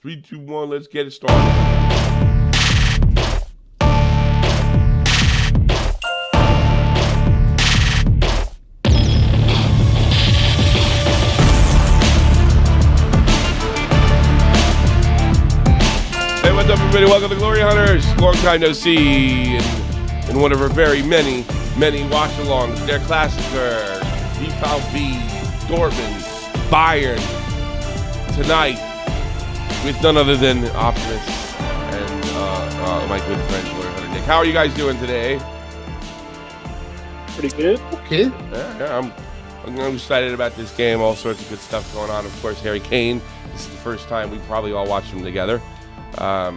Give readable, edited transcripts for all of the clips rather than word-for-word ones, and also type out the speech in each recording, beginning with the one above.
3, 2, 1, let's get it started. Hey, what's up, everybody? Welcome to Glory Hunters. Long time no see in one of our very many watch-alongs. Their Klassiker, VfB, Dortmund, Bayern. Tonight, with none other than Optimus and my good friend Glory Hunter Nick. How are you guys doing today? Pretty good. Okay. Yeah, I'm excited about this game. All sorts of good stuff going on. Of course, Harry Kane. This is the first time we probably all watched them together. Like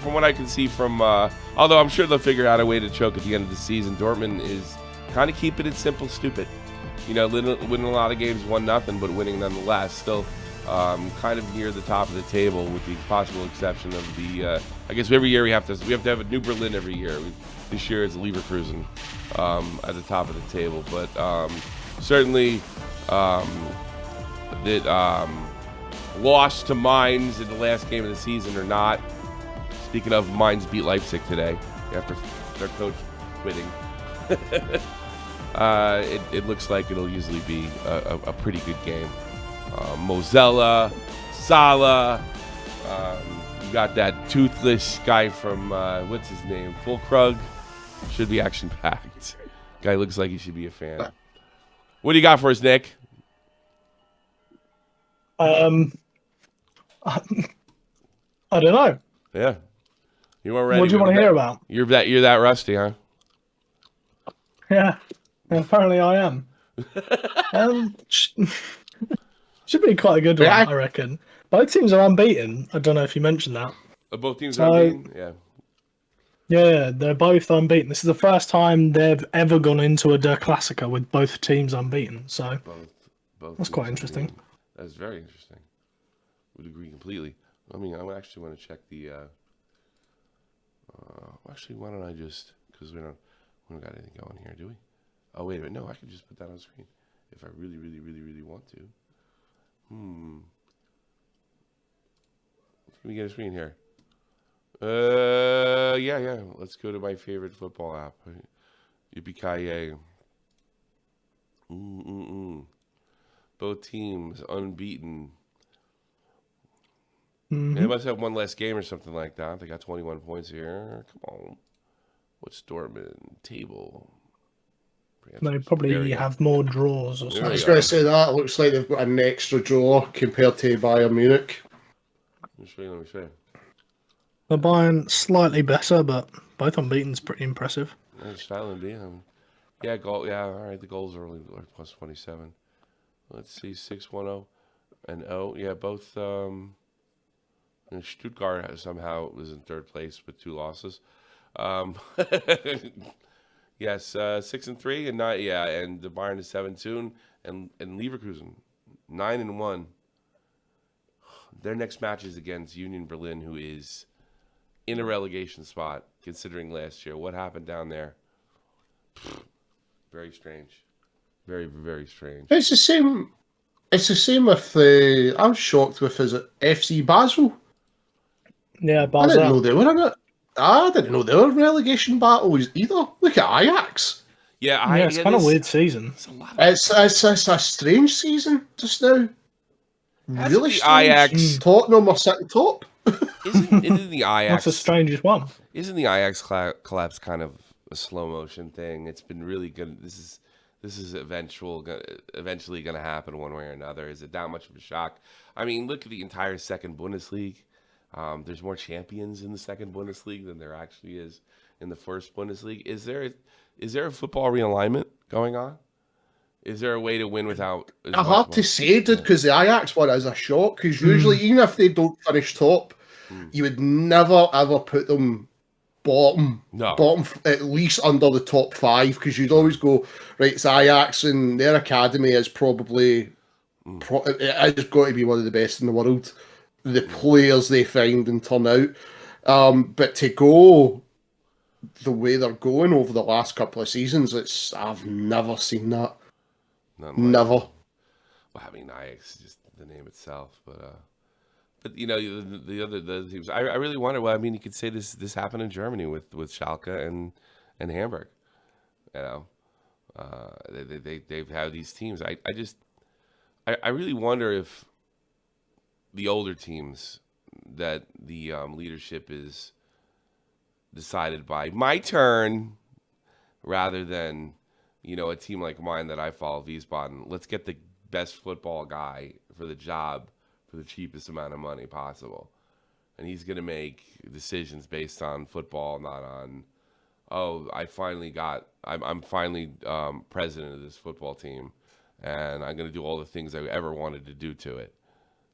from what I can see from, although I'm sure they'll figure out a way to choke at the end of the season, Dortmund is kind of keeping it simple, stupid. You know, winning a lot of games 1-0, but winning nonetheless. Still, kind of near the top of the table, with the possible exception of the. I guess every year we have to have a New Berlin every year. This year it's Leverkusen at the top of the table, but certainly that lost to Mainz in the last game of the season or not. Speaking of, Mainz beat Leipzig today after their coach quitting. It looks like it'll usually be a pretty good game. Mozilla, Salah, you got that toothless guy from, what's his name? Fulkrug. Should be action-packed. Guy looks like he should be a fan. What do you got for us, Nick? I don't know. Yeah. You weren't ready. What do you want to hear about? You're that rusty, huh? Yeah, apparently I am. Should be quite a good one, I reckon. Both teams are unbeaten. I don't know if you mentioned that. Both teams are unbeaten? Yeah. Yeah, they're both unbeaten. This is the first time they've ever gone into a Der Klassiker with both teams unbeaten. So both that's quite interesting. Unbeaten. That's very interesting. Would agree completely. I mean, I actually want to check the. Actually, why don't I just, because we don't got anything going here, do we? Oh, wait a minute. No, I can just put that on screen if I really, really, really, really want to. Let me get a screen here. Yeah. Let's go to my favorite football app. Yippee-ki-yay. Both teams unbeaten. They must have one less game or something like that. They got 21 points here. Come on. What's Dortmund table? They probably have more draws or something. I was going to say that. It looks like they've got an extra draw compared to Bayern Munich. Let me see. The Bayern slightly better, but both unbeaten is pretty impressive. Yeah, goal. Yeah, all right. The goals are only plus 27. Let's see, 6-1-0 and 0. Yeah, both. And Stuttgart somehow was in third place with 2 losses. Yes, 6-3 and 9. Yeah, and the Bayern is 7-2 and Leverkusen 9-1. Their next match is against Union Berlin, who is in a relegation spot. Considering last year, what happened down there? Very strange. Very, very strange. It's the same. It's the same with. I'm shocked with FC Basel. Yeah, I didn't know they were in it. I didn't know they were in relegation battles either. Look at Ajax. Yeah, it's kind of a weird season. It's a strange season just now. Really strange. Ajax. Tottenham are sitting top. Isn't the Ajax? That's the strangest one. Isn't the Ajax collapse kind of a slow motion thing? It's been really good. This is eventually going to happen one way or another. Is it that much of a shock? I mean, look at the entire second Bundesliga. There's more champions in the second Bundesliga than there actually is in the first Bundesliga. Is there a football realignment going on? Is there a way to win without? I have to say, dude, because the Ajax one is a shock. Because usually, even if they don't finish top, you would never ever put them bottom at least under the top 5. Because you'd always go, right, it's Ajax and their academy is probably it has got to be one of the best in the world. The players they find and turn out, but to go the way they're going over the last couple of seasons, I've never seen that. Never. Well, I mean, Ajax just the name itself, but you know the other teams. I really wonder. Well, I mean, you could say this happened in Germany with Schalke and Hamburg. You know, they've had these teams. I really wonder if the older teams that the leadership is decided by my turn rather than, you know, a team like mine that I follow, Wiesbaden. Let's get the best football guy for the job for the cheapest amount of money possible. And he's going to make decisions based on football, not on, oh, I'm finally president of this football team, and I'm going to do all the things I ever wanted to do to it,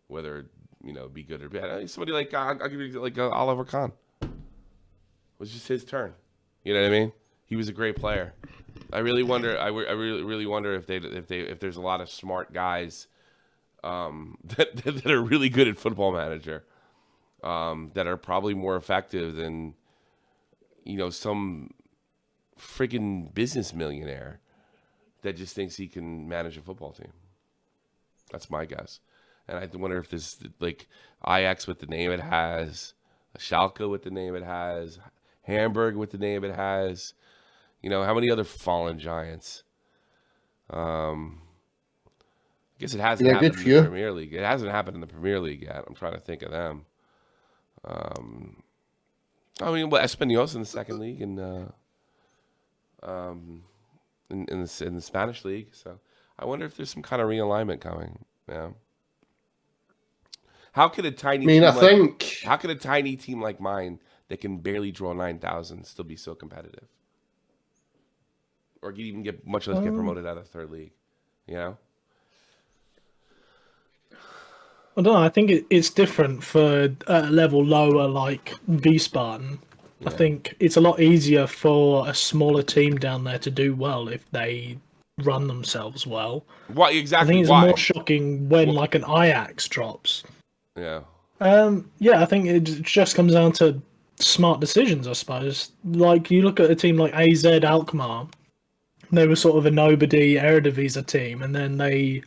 whether, you know, be good or bad. Somebody like, I'll give you like Oliver Kahn. It was just his turn. You know what I mean? He was a great player. I really wonder. I really wonder if there's a lot of smart guys that are really good at Football Manager, that are probably more effective than, you know, some freaking business millionaire that just thinks he can manage a football team. That's my guess. And I wonder if this, like, Ajax with the name it has, Schalke with the name it has, Hamburg with the name it has. You know, how many other fallen giants? I guess it hasn't happened in the Premier League. It hasn't happened in the Premier League yet. I'm trying to think of them. I mean, Espanyol in the second league and in the Spanish league. So I wonder if there's some kind of realignment coming. Yeah. How could a tiny how could a tiny team like mine that can barely draw 9,000 still be so competitive? Or even get much less get promoted out of the third league, you know? I don't know. I think it's different for a level lower like Wiesbaden. Yeah. I think it's a lot easier for a smaller team down there to do well if they run themselves well. What exactly? I think it's more shocking when like an Ajax drops. Yeah. Yeah, I think it just comes down to smart decisions, I suppose. Like you look at a team like AZ Alkmaar. They were sort of a nobody Eredivisie team, and then they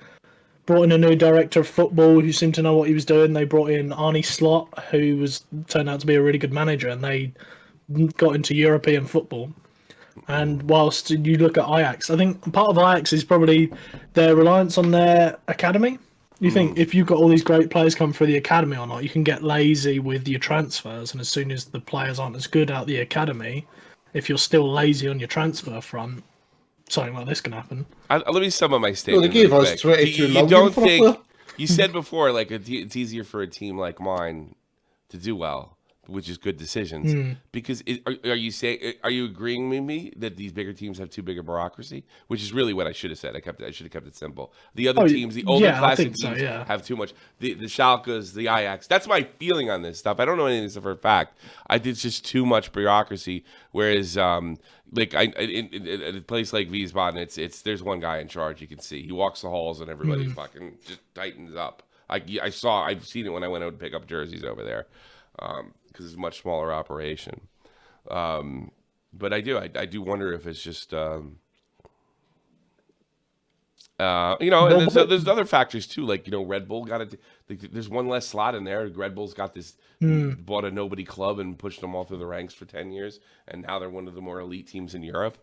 brought in a new director of football who seemed to know what he was doing. They brought in Arne Slot, who turned out to be a really good manager, and they got into European football. And whilst you look at Ajax, I think part of Ajax is probably their reliance on their academy. You think if you've got all these great players coming through the academy or not, you can get lazy with your transfers, and as soon as the players aren't as good out the academy, if you're still lazy on your transfer front, something like this can happen. Let me sum up my statement. Well, they gave us 22 you don't think you said before, like it's easier for a team like mine to do well, which is good decisions. Because are you agreeing with me that these bigger teams have too big a bureaucracy? Which is really what I should have said. I should have kept it simple. The other teams, the older classic teams, have too much. The Schalkes, the Ajax. That's my feeling on this stuff. I don't know anything except for a fact. It's just too much bureaucracy. Whereas, like in a place like Wiesbaden, it's there's one guy in charge. You can see he walks the halls and everybody fucking just tightens up. I've seen it when I went out to pick up jerseys over there. Because it's a much smaller operation. But I do wonder if it's just, you know, and there's other factors too. Like, you know, Red Bull got it. There's one less slot in there. Red Bull's got this, bought a nobody club and pushed them all through the ranks for 10 years. And now they're one of the more elite teams in Europe.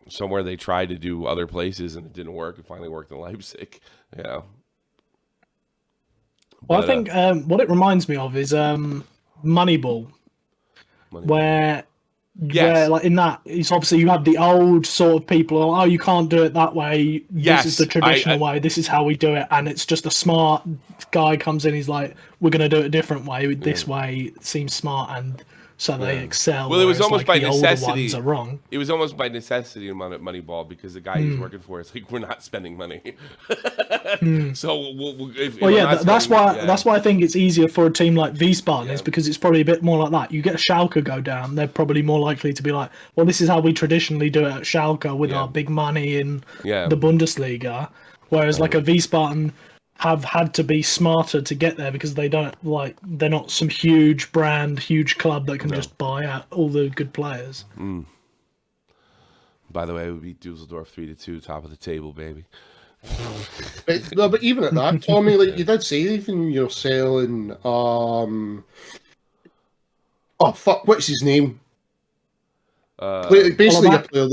Somewhere they tried to do other places and it didn't work. It finally worked in Leipzig, you know. Well, I think what it reminds me of is Moneyball, where like in that, it's obviously you have the old sort of people. Oh, you can't do it that way. Yes, this is the traditional way. This is how we do it, and it's just a smart guy comes in. He's like, we're going to do it a different way. This way seems smart, and so they excel. Well, it was almost by necessity. The older ones are wrong. It was almost by necessity in Moneyball because the guy he's working for is like, we're not spending money. So that's why I think it's easier for a team like Wiesbaden is because it's probably a bit more like that. You get a Schalke go down, they're probably more likely to be like, well, this is how we traditionally do it at Schalke with our big money in the Bundesliga, whereas like a Wiesbaden have had to be smarter to get there because they're not some huge brand, huge club that can just buy out all the good players. By the way, we beat Dusseldorf 3-2, top of the table, baby. But no, but even at that, Tommy, like you did say, even you're selling. Oh fuck, what's his name? Basically, a player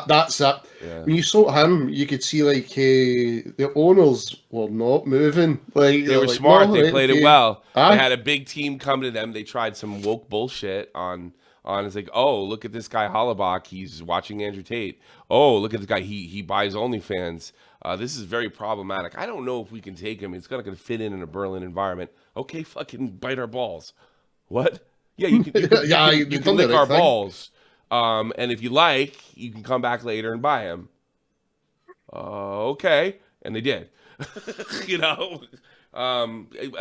that's it. Yeah. When you sold him, you could see like the owners were not moving. Like They were like, smart. no, They right, played okay. it well. Aye. They had a big team come to them. They tried some woke bullshit on. It's like, oh, look at this guy Hollabach. He's watching Andrew Tate. Oh, look at this guy. He buys OnlyFans. This is very problematic. I don't know if we can take him. It's not going to fit in a Berlin environment. Okay, fucking bite our balls. What? Yeah, you can. You can lick our balls. And if you like, you can come back later and buy him. Okay, and they did. You know,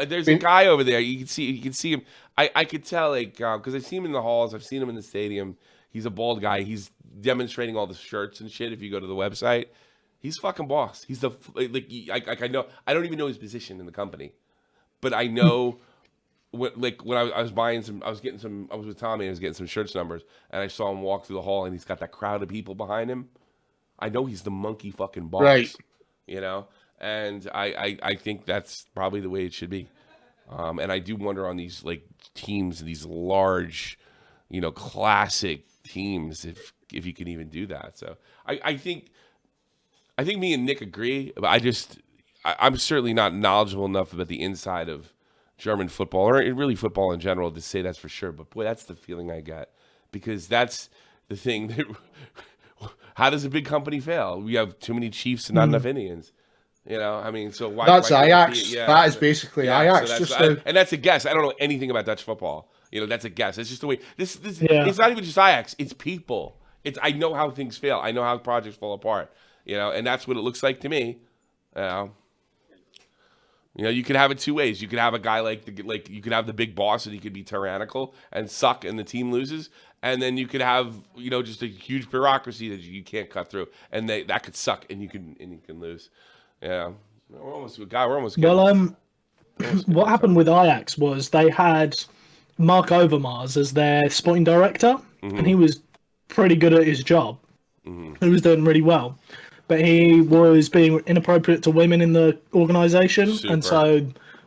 there's a guy over there. You can see him. I could tell, like, because I've seen him in the halls. I've seen him in the stadium. He's a bald guy. He's demonstrating all the shirts and shit. If you go to the website, he's fucking boss. He's the I know. I don't even know his position in the company, but I know. When I was buying some, I was with Tommy. I was getting some shirts numbers, and I saw him walk through the hall, and he's got that crowd of people behind him. I know he's the monkey fucking boss, right? You know, and I think that's probably the way it should be. And I do wonder on these like teams, these large, you know, classic teams, if you can even do that. So I think me and Nick agree, but I'm certainly not knowledgeable enough about the inside of German football, or really football in general, to say that's for sure. But boy, that's the feeling I get, because that's the thing that. How does a big company fail? We have too many Chiefs and not enough Indians. You know, I mean, so why? That's why Ajax. That is basically Ajax. So and that's a guess. I don't know anything about Dutch football. You know, that's a guess. It's just the way this. It's not even just Ajax. It's people. I know how things fail. I know how projects fall apart. You know, and that's what it looks like to me. You know, you could have it two ways. You could have a guy like you could have the big boss, and he could be tyrannical and suck, and the team loses. And then you could have, you know, just a huge bureaucracy that you can't cut through, and that could suck, and you can lose. Yeah, we're almost Well, what happened with Ajax was they had Mark Overmars as their sporting director, and he was pretty good at his job. He was doing really well, but he was being inappropriate to women in the organisation, and so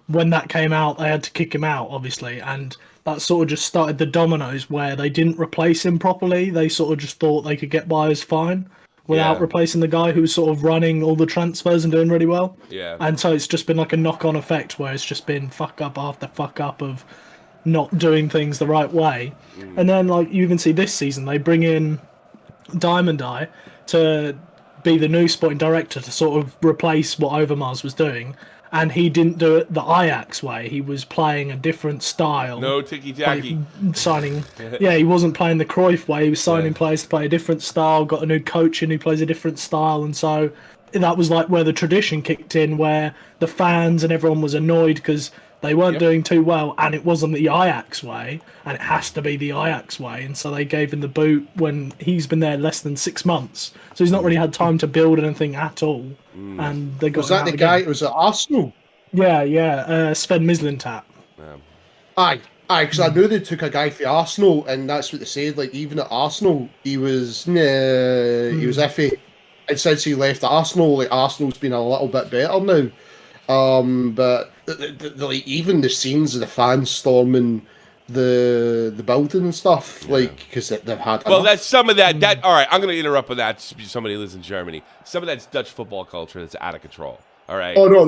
when that came out, they had to kick him out, obviously, and that sort of just started the dominoes where they didn't replace him properly. They sort of just thought they could get by as fine without replacing the guy who was sort of running all the transfers and doing really well. Yeah. And so it's just been like a knock-on effect where it's just been fuck up after fuck up of not doing things the right way. And then, like, you can see this season, they bring in Diamond Eye to be the new sporting director to sort of replace what Overmars was doing. And he didn't do it the Ajax way. He was playing a different style. No ticky-tacky. Signing. Yeah, he wasn't playing the Cruyff way. He was signing players to play a different style, got a new coach in who plays a different style. And so that was like where the tradition kicked in, where the fans and everyone was annoyed because they weren't doing too well, and it wasn't the Ajax way, and it has to be the Ajax way. And so they gave him the boot when he's been there less than 6 months. So he's not really had time to build anything at all. And they got was that the guy? It was at Arsenal. Yeah. Sven Mislintat. Aye, because I knew they took a guy for Arsenal, and that's what they said. Like, even at Arsenal, he was iffy. And since he left Arsenal, like, Arsenal's been a little bit better now. But like, even the scenes of the fans storming the building and stuff, like, because they've had. Well, that's some of that. All right, I'm going to interrupt with that. Somebody who lives in Germany. Some of that's Dutch football culture that's out of control. All right. Oh no!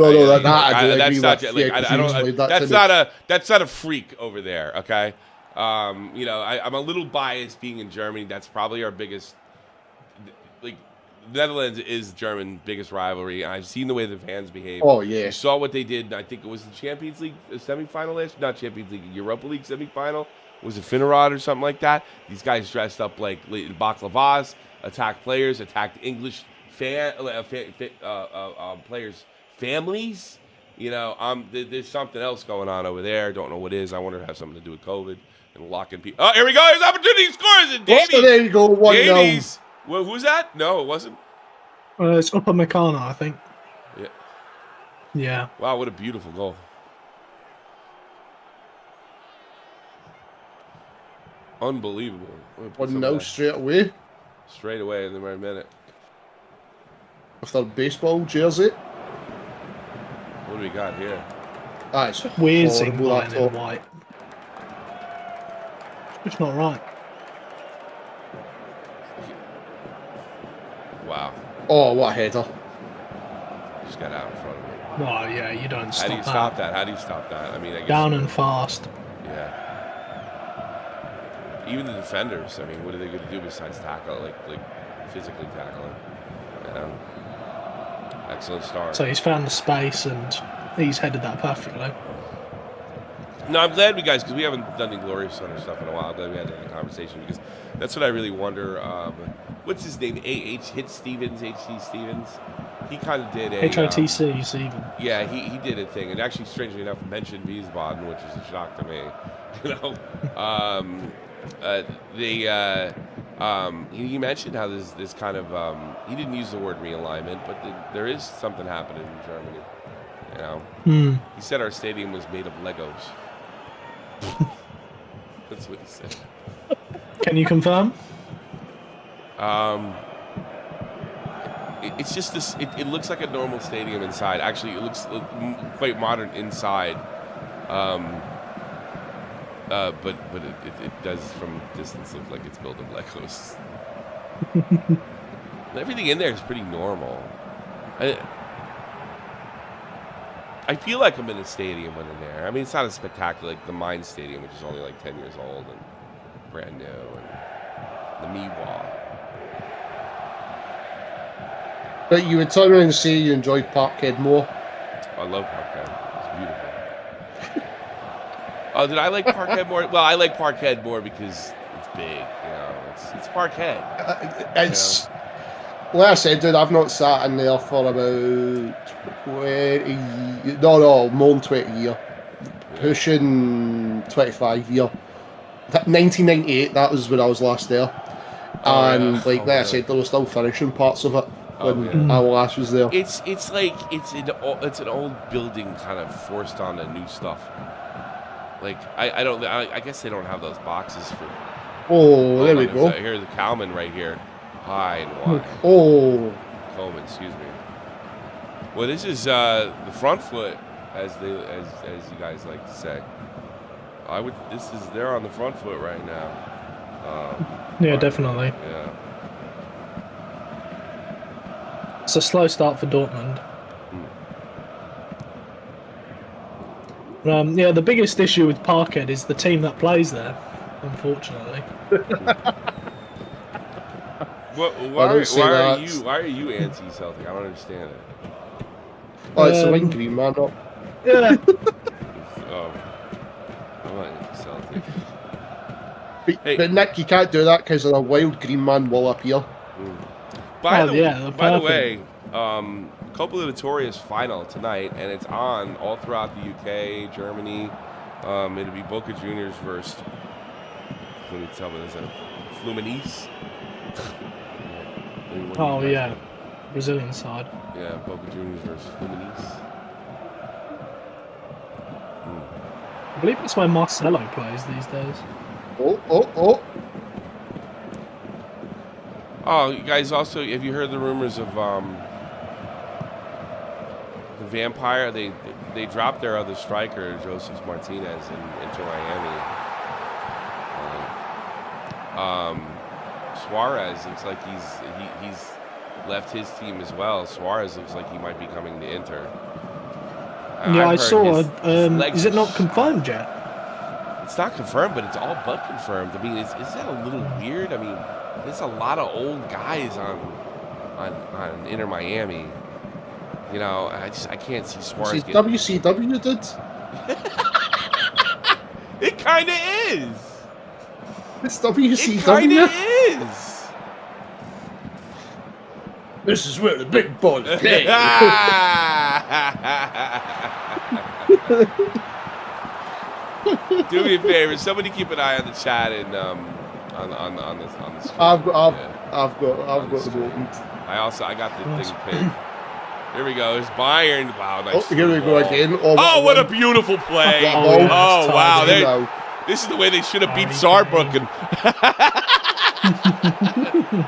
That's not a freak over there. Okay. You know, I'm a little biased being in Germany. That's probably our biggest. Like, Netherlands is German biggest rivalry. I've seen the way the fans behave. Oh yeah. You saw what they did. I think it was the Champions League semifinal not Champions League, Europa League semifinal. Was it Finnerod or something like that? These guys dressed up like baklavas, attacked players, attacked English players' families. You know, there's something else going on over there. Don't know what it is. I wonder if it has something to do with COVID and locking people. Oh, here we go. His opportunity scores it. Davies. Oh, there you go. 1-0. Well, who's that? No, it wasn't. It's Upper Meccano, I think. Yeah. Yeah. Wow, what a beautiful goal. Unbelievable. 1-0 straight away. Straight away in the right minute. with their baseball jersey. What do we got here? It's Weird seeing horrible, that Bayern in top. white. It's not right. Wow. Oh, what a header. Just got out in front of me. Oh, yeah, you don't stop How do you stop that? How do you stop that? I mean, I guess Down and fast. Yeah. Even the defenders. I mean, what are they going to do besides tackle? Like physically tackling. Excellent start. So he's found the space and he's headed that perfectly. No, I'm glad because we haven't done any Glorious Center stuff in a while. I'm glad we had that conversation because that's what I really wonder. What's his name? H.T. Stevens. He kind of did a HITC, Stephen. Yeah, he did a thing, and actually, strangely enough, mentioned Wiesbaden, which is a shock to me. He mentioned how this kind of he didn't use the word realignment, but there is something happening in Germany. He said our stadium was made of Legos. That's what he said. Can you confirm? It's just this. It looks like a normal stadium inside. Actually, it looks quite modern inside. But it does from distance look like it's built of Legos. Everything in there is pretty normal. I feel like I'm in a stadium when I'm there. I mean, it's not as spectacular like the Mainz Stadium, which is only like 10 years old and brand new, and the Meewall. But you would turn around and say you enjoyed Parkhead more. I love Parkhead. It's beautiful. Oh, did I like Parkhead more? Well, I like Parkhead more because it's big. It's Parkhead. It's like I said, dude. I've not sat in there for about 20. No, more than 20 years. Pushing 25 years. 1998. That was when I was last there. And like I said, they were still finishing parts of it when I last was there. It's like it's an old building kind of forced on the new stuff. Like I guess they don't have those boxes for. Oh, there we go. Here's the Kalman right here, high and wide. Oh, Coleman, excuse me. Well, this is the front foot, as you guys like to say. They're on the front foot right now. Yeah, definitely. Yeah. It's a slow start for Dortmund. Yeah, the biggest issue with Parkhead is the team that plays there, unfortunately. Why are you anti-Celtic? I don't understand it. Oh, it's the Wayne Green man up. Yeah. I'm not anti-Celtic. But Nick, you can't do that because a wild green man will appear. By the way, Copa Libertadores final tonight, and it's on all throughout the UK, Germany. It'll be Boca Juniors versus. Let me tell me, is it Fluminense? Oh yeah, Brazilian side. Yeah, Boca Juniors versus Fluminense. I believe that's where Marcelo plays these days. Oh. Oh, you guys also, have you heard the rumors of the Vampire? They dropped their other striker, Joseph Martinez, into Miami. Suarez looks like he's left his team as well. Suarez looks like he might be coming to Inter. Yeah, I saw. Is it not confirmed yet? It's not confirmed, but it's all but confirmed. I mean, is that a little weird? I mean, there's a lot of old guys on Inter Miami. You know, I can't see Suarez. WCW did. It kind of is. It's WCW. It kind of is. This is where the big boys play. Do me a favor, somebody keep an eye on the chat and on this. I've got the moment. I got the thing pinned. Here we go. It's Bayern. Wow, nice. Oh, here we go again. Oh, what a beautiful play! Oh, wow. This is the way they should have beat Saarbrücken.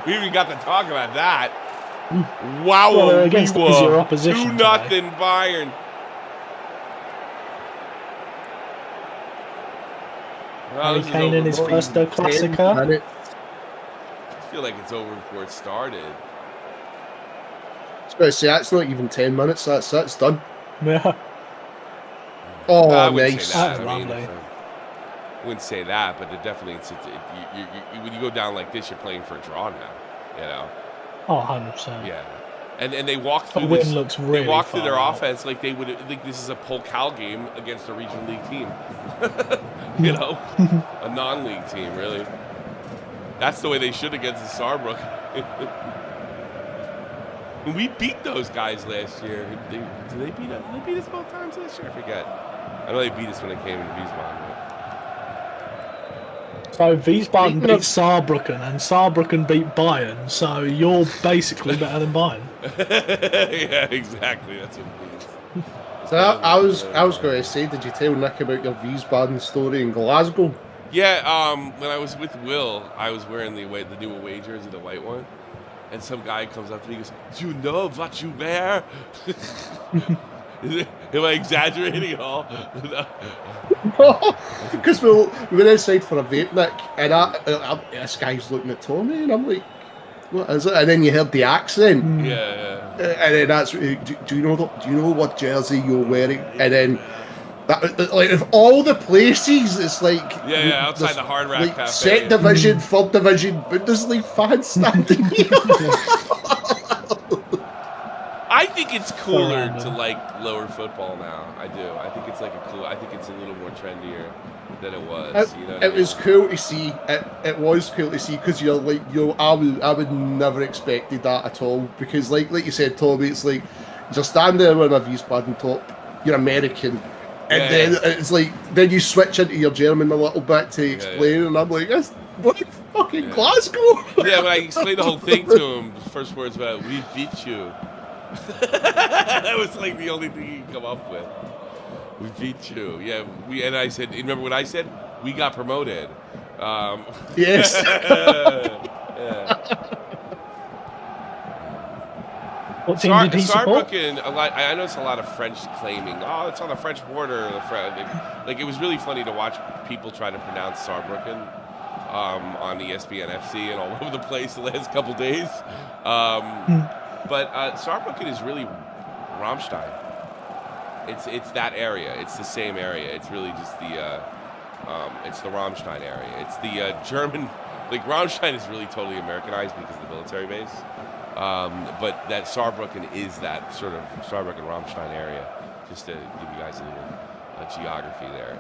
We even got to talk about that. Wow, well, against easier opposition 2-0 Bayern. Harry Kane in his first Klassiker. I feel like it's over before it started. I was going to say, that's not even 10 minutes. That's done. Yeah. Oh, I nice. Say that. I wouldn't say that, but it definitely, when you go down like this, you're playing for a draw now, you know? Oh, 100%. Yeah. And they walk through this. Looks really they walk through their out. Offense like they would, like this is a Pokal game against a regional league team. You know? A non-league team, really. That's the way they should against the Saarbrücken. We beat those guys last year. Did they beat us both times last year? I forget. I know they beat us when they came into Wiesbaden. So Wiesbaden beat Saarbrücken, and Saarbrücken beat Bayern. So you're basically better than Bayern. Yeah, exactly. That's what it means. So I was going to say, did you tell Nick about your Wiesbaden story in Glasgow? Yeah. When I was with Will, I was wearing the new away jersey, the white one. And some guy comes up to me and goes, "Do you know what you wear?" Am I exaggerating at all? Because we went outside for a vape, Nick, and this guy's looking at Tommy, and I'm like, "What is it?" And then you heard the accent. Yeah. And then that's, do you know what jersey you're wearing? And then, like, of all the places, it's like outside the Hard Rock Cafe. Second division, third division, Bundesliga fans standing here. I think it's cooler to like lower football now. I do. I think it's like I think it's a little more trendier than it was. It was cool to see. It was cool to see because I would never expected that at all, because like you said, Tommy, it's like you're standing there with a Wiesbaden top, you're American. And then it's like, then you switch into your German a little bit to explain, and I'm like, that's fucking Glasgow. Yeah, when I explained the whole thing to him, the first words were, "We beat you." That was like the only thing he could come up with. We beat you. Yeah, and I said, remember what I said? We got promoted. Yes. What team did he support? Saarbrücken, I noticed a lot of French claiming, "Oh, it's on the French border." Like it was really funny to watch people try to pronounce Saarbrücken on ESPN FC and all over the place the last couple days. But Saarbrücken is really Rammstein. It's that area. It's the same area. It's really just the Rammstein area. It's the German. Like Rammstein is really totally Americanized because of the military base. But that Saarbrücken is that sort of Saarbrücken-Rammstein area, just to give you guys a little geography there.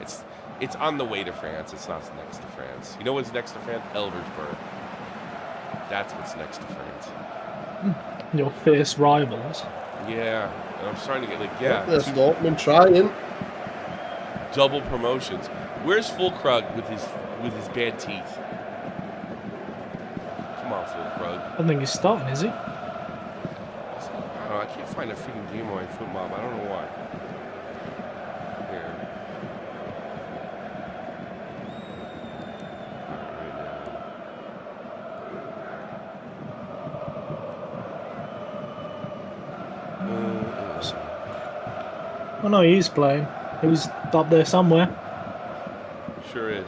It's on the way to France. It's not next to France. You know what's next to France? Elversberg. That's what's next to France. Your fierce rivals. Yeah, and I'm starting to get There's Dortmund trying. Double promotions. Where's Fulkrug with his bad teeth? Come on, Fulkrug. I don't think he's starting, is he? I can't find a freaking game on my foot, Mom. I don't know why. Here. Oh no, he's playing. He was up there somewhere. Sure is.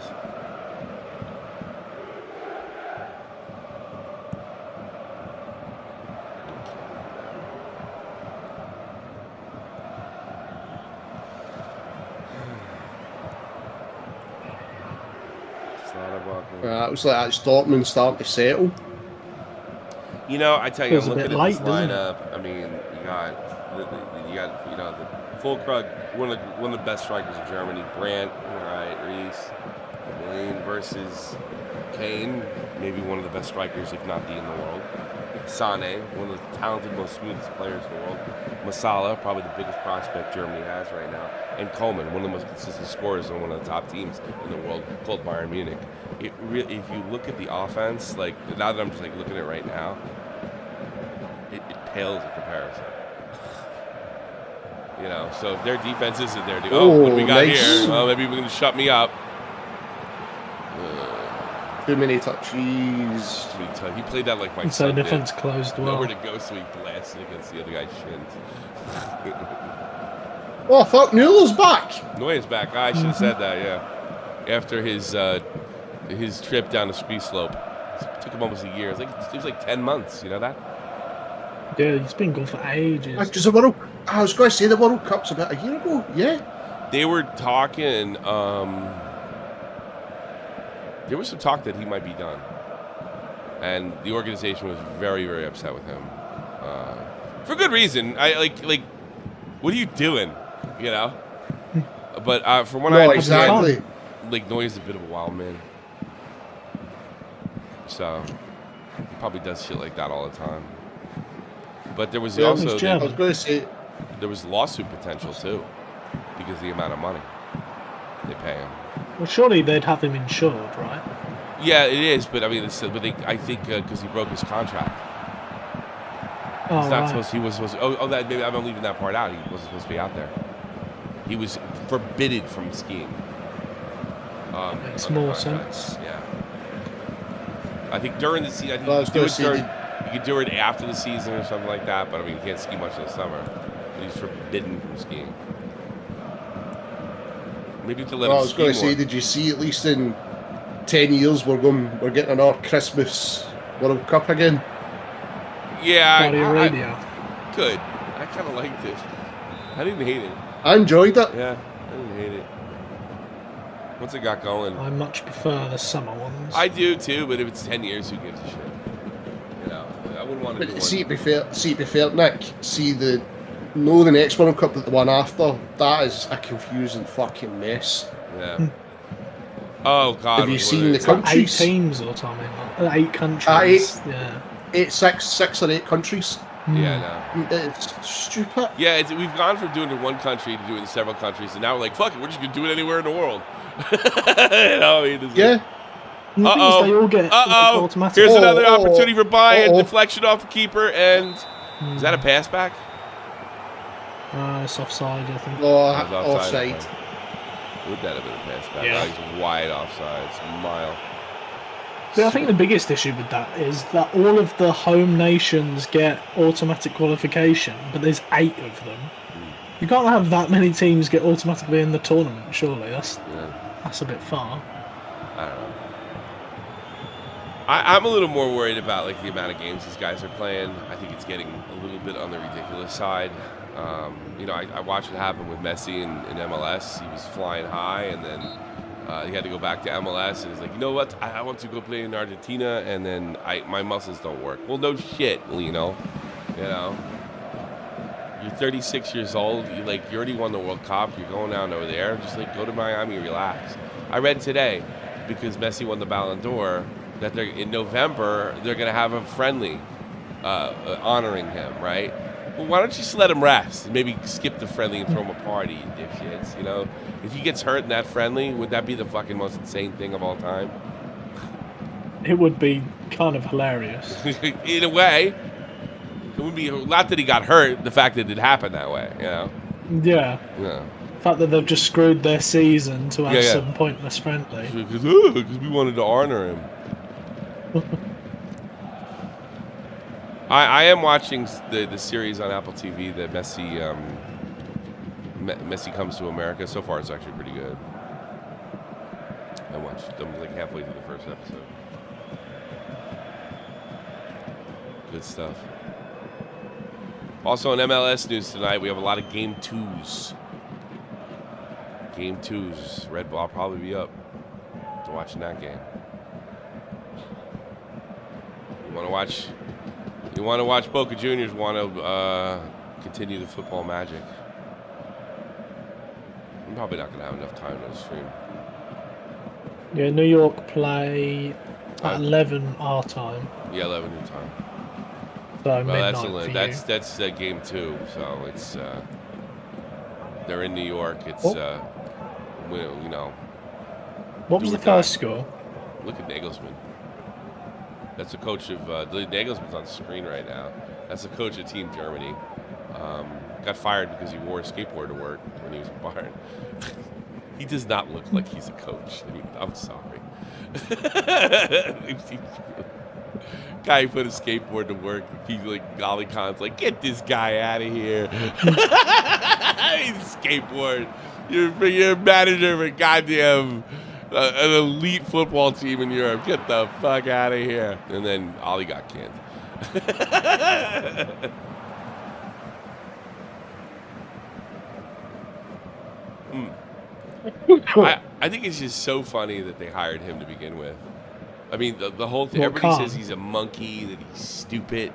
It was like that's Dortmund starting to settle. You know, I tell you, I'm looking at light, this lineup. I mean, you got the Fulkrug, one of the best strikers in Germany. Brandt, all right, Reese, Lane versus Kane, maybe one of the best strikers, if not the in the world. Sané, one of the talented, most smoothest players in the world. Masala, probably the biggest prospect Germany has right now. And Coleman, one of the most consistent scorers on one of the top teams in the world, called Bayern Munich. If you look at the offense, like now that I'm just like looking at it right now, it pales in comparison. You know, so if their defense isn't there, what do we got here? Well, maybe we're going to shut me up. Too many touches. He played that like my So son defense did. closed well. Nowhere to go, so he blasted against the other guy's shins. Oh, fuck, Neuer's back. Neuer's back. I should have said that, yeah. After his trip down the ski slope. It took him almost a year. It was like 10 months, you know that? Yeah, he's been gone for ages. Because I was going to say the World Cup's about a year ago, yeah. They were talking, there was some talk that he might be done. And the organization was very, very upset with him. For good reason. What are you doing? You know? But from what I understand, exactly. like Neuer's a bit of a wild man. So he probably does shit like that all the time. But there was also I was going to say there was lawsuit potential too, because of the amount of money they pay him. Well, surely they'd have him insured, right? Yeah, it is. But I mean, I think because he broke his contract. Oh, He's not right. supposed. He was supposed. That maybe I'm leaving that part out. He wasn't supposed to be out there. He was forbidden from skiing. Makes under more contract. sense. Yeah. I think during the season, you could do it after the season or something like that. But I mean, you can't ski much in the summer. But he's forbidden from skiing. Maybe to let him I was ski going to more. say, did you see at least in 10 years we're getting another Christmas World Cup again? Yeah, Saudi Arabia. Good. I kind of liked it. I didn't hate it. I enjoyed it. Yeah, I didn't hate it. Once it got going, I much prefer the summer ones. I do too. But if it's 10 years, who gives a shit? You know, I wouldn't want to do But one. see, to be fair, Nick, the next World Cup, but the one after, that is a confusing fucking mess. Yeah. Oh God. Have you what seen are the they- countries? 8 teams or something. 8 countries. Yeah. Six or eight countries. Yeah, no. It's stupid. Yeah, we've gone from doing it in one country to doing it in several countries, and now we're like, fuck it, we're just gonna do it anywhere in the world. You know, I mean, it's Yeah. And the thing is, they all get like, automatic. Here's another Oh, oh, opportunity for Bayern. oh. Deflection off the keeper, and is that a pass back? It's offside, I think. Oh, That was offside. Would that have been a pass back? Yeah. That was wide offside. It's a mile. But I think the biggest issue with that is that all of the home nations get automatic qualification, but there's 8 of them. You can't have that many teams get automatically in the tournament, surely. That's a bit far. I don't know. I'm a little more worried about like the amount of games these guys are playing. I think it's getting a little bit on the ridiculous side. You know, I watched what happened with Messi in MLS. He was flying high, and then he had to go back to MLS, and he's like, you know what? I want to go play in Argentina, and then my muscles don't work. Well, no shit, Lino. You know, you're 36 years old. You already won the World Cup. You're going down over there. Just like go to Miami, relax. I read today because Messi won the Ballon d'Or that in November they're gonna have a friendly honoring him, right? Well, why don't you just let him rest and maybe skip the friendly and throw him a party, you dipshits? You know, if he gets hurt in that friendly, would that be the fucking most insane thing of all time? It would be kind of hilarious. In a way, it would be not that he got hurt, the fact that it happened that way. You know? Yeah. Yeah. The fact that they've just screwed their season to have Yeah. some pointless friendly. Because we wanted to honor him. I am watching the series on Apple TV, the Messi Comes to America. So far, it's actually pretty good. I'm like halfway through the first episode. Good stuff. Also, in MLS news tonight, we have a lot of Game 2s. Game 2s. Red Bull, I'll probably be up to watching that game. You want to watch Boca Juniors want to continue the football magic. I'm probably not going to have enough time to stream. Yeah, New York play at 11 our time. Yeah, 11 your time. So Well, midnight that's game 2. So it's they're in New York. It's you know. What was do the or die. first score? Look at Nagelsmann. That's the coach of Nagelsmann's on screen right now. That's the coach of Team Germany. Got fired because he wore a skateboard to work when he was in Bayern. He does not look like he's a coach. I mean, I'm sorry. Guy put a skateboard to work. He's like, Ollie Khan's like, get this guy out of here. Skateboard. You're a manager of a goddamn an elite football team in Europe. Get the fuck out of here. And then Ollie got canned. I think it's just so funny that they hired him to begin with. I mean, the whole thing. Everybody says he's a monkey, that he's stupid.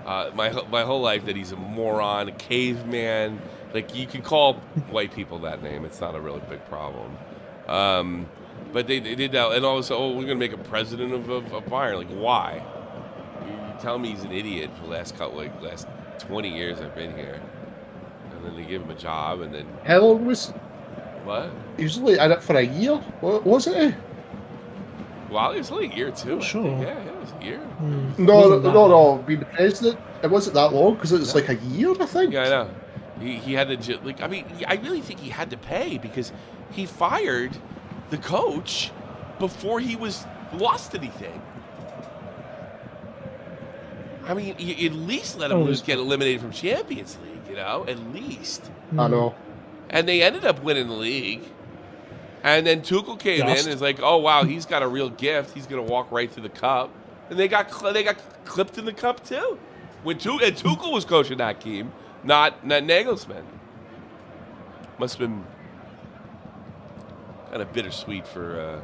My whole life that he's a moron, a caveman. Like, you can call white people that name. It's not a really big problem. But they did that, and all of a sudden, we're going to make a president of Bayern. Like, why? You tell me he's an idiot for the last 20 years I've been here. And then they give him a job, and then... How long was... What? He was only in it for a year, wasn't he? Well, it was only a year, too. Sure. Yeah, it was a year. No. Being the president, it wasn't that long, because it was like a year, I think. Yeah, I know. He had to, like, I mean, I really think he had to pay, because he fired the coach before he lost anything. I mean, you at least let him get eliminated from Champions League, you know, at least. I know. And they ended up winning the league. And then Tuchel came in and is like, oh, wow, he's got a real gift. He's going to walk right through the cup. And they got clipped in the cup, too. And Tuchel was coaching that team, not Nagelsmann. Must have been kind of bittersweet for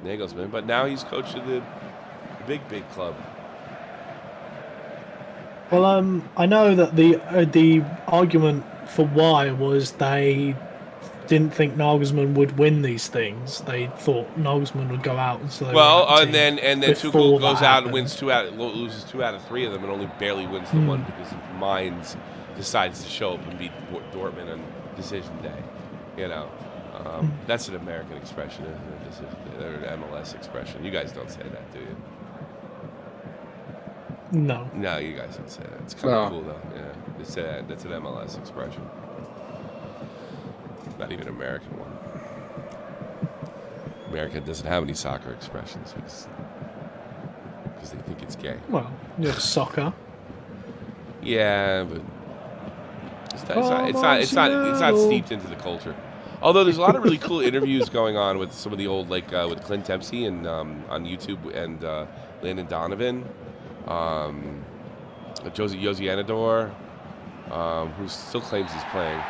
Nagelsmann. But now he's coaching the big club. Well, I know that the argument for why was they didn't think Nagelsmann would win these things. They thought Nagelsmann would go out, and so and then Tuchel goes out and loses 2 out of 3 of them, and only barely wins the one because Mainz decides to show up and beat Dortmund on decision day. You know, that's an American expression, isn't it? Or an MLS expression. You guys don't say that, do you? No, you guys don't say that. It's kind of cool though. Yeah, they say that. That's an MLS expression. Not even an American one. America doesn't have any soccer expressions because they think it's gay. Well, you have soccer. Yeah, but it's not steeped into the culture. Although there's a lot of really cool interviews going on with some of the old, like with Clint Dempsey and on YouTube and Landon Donovan, Josie Anador, who still claims he's playing.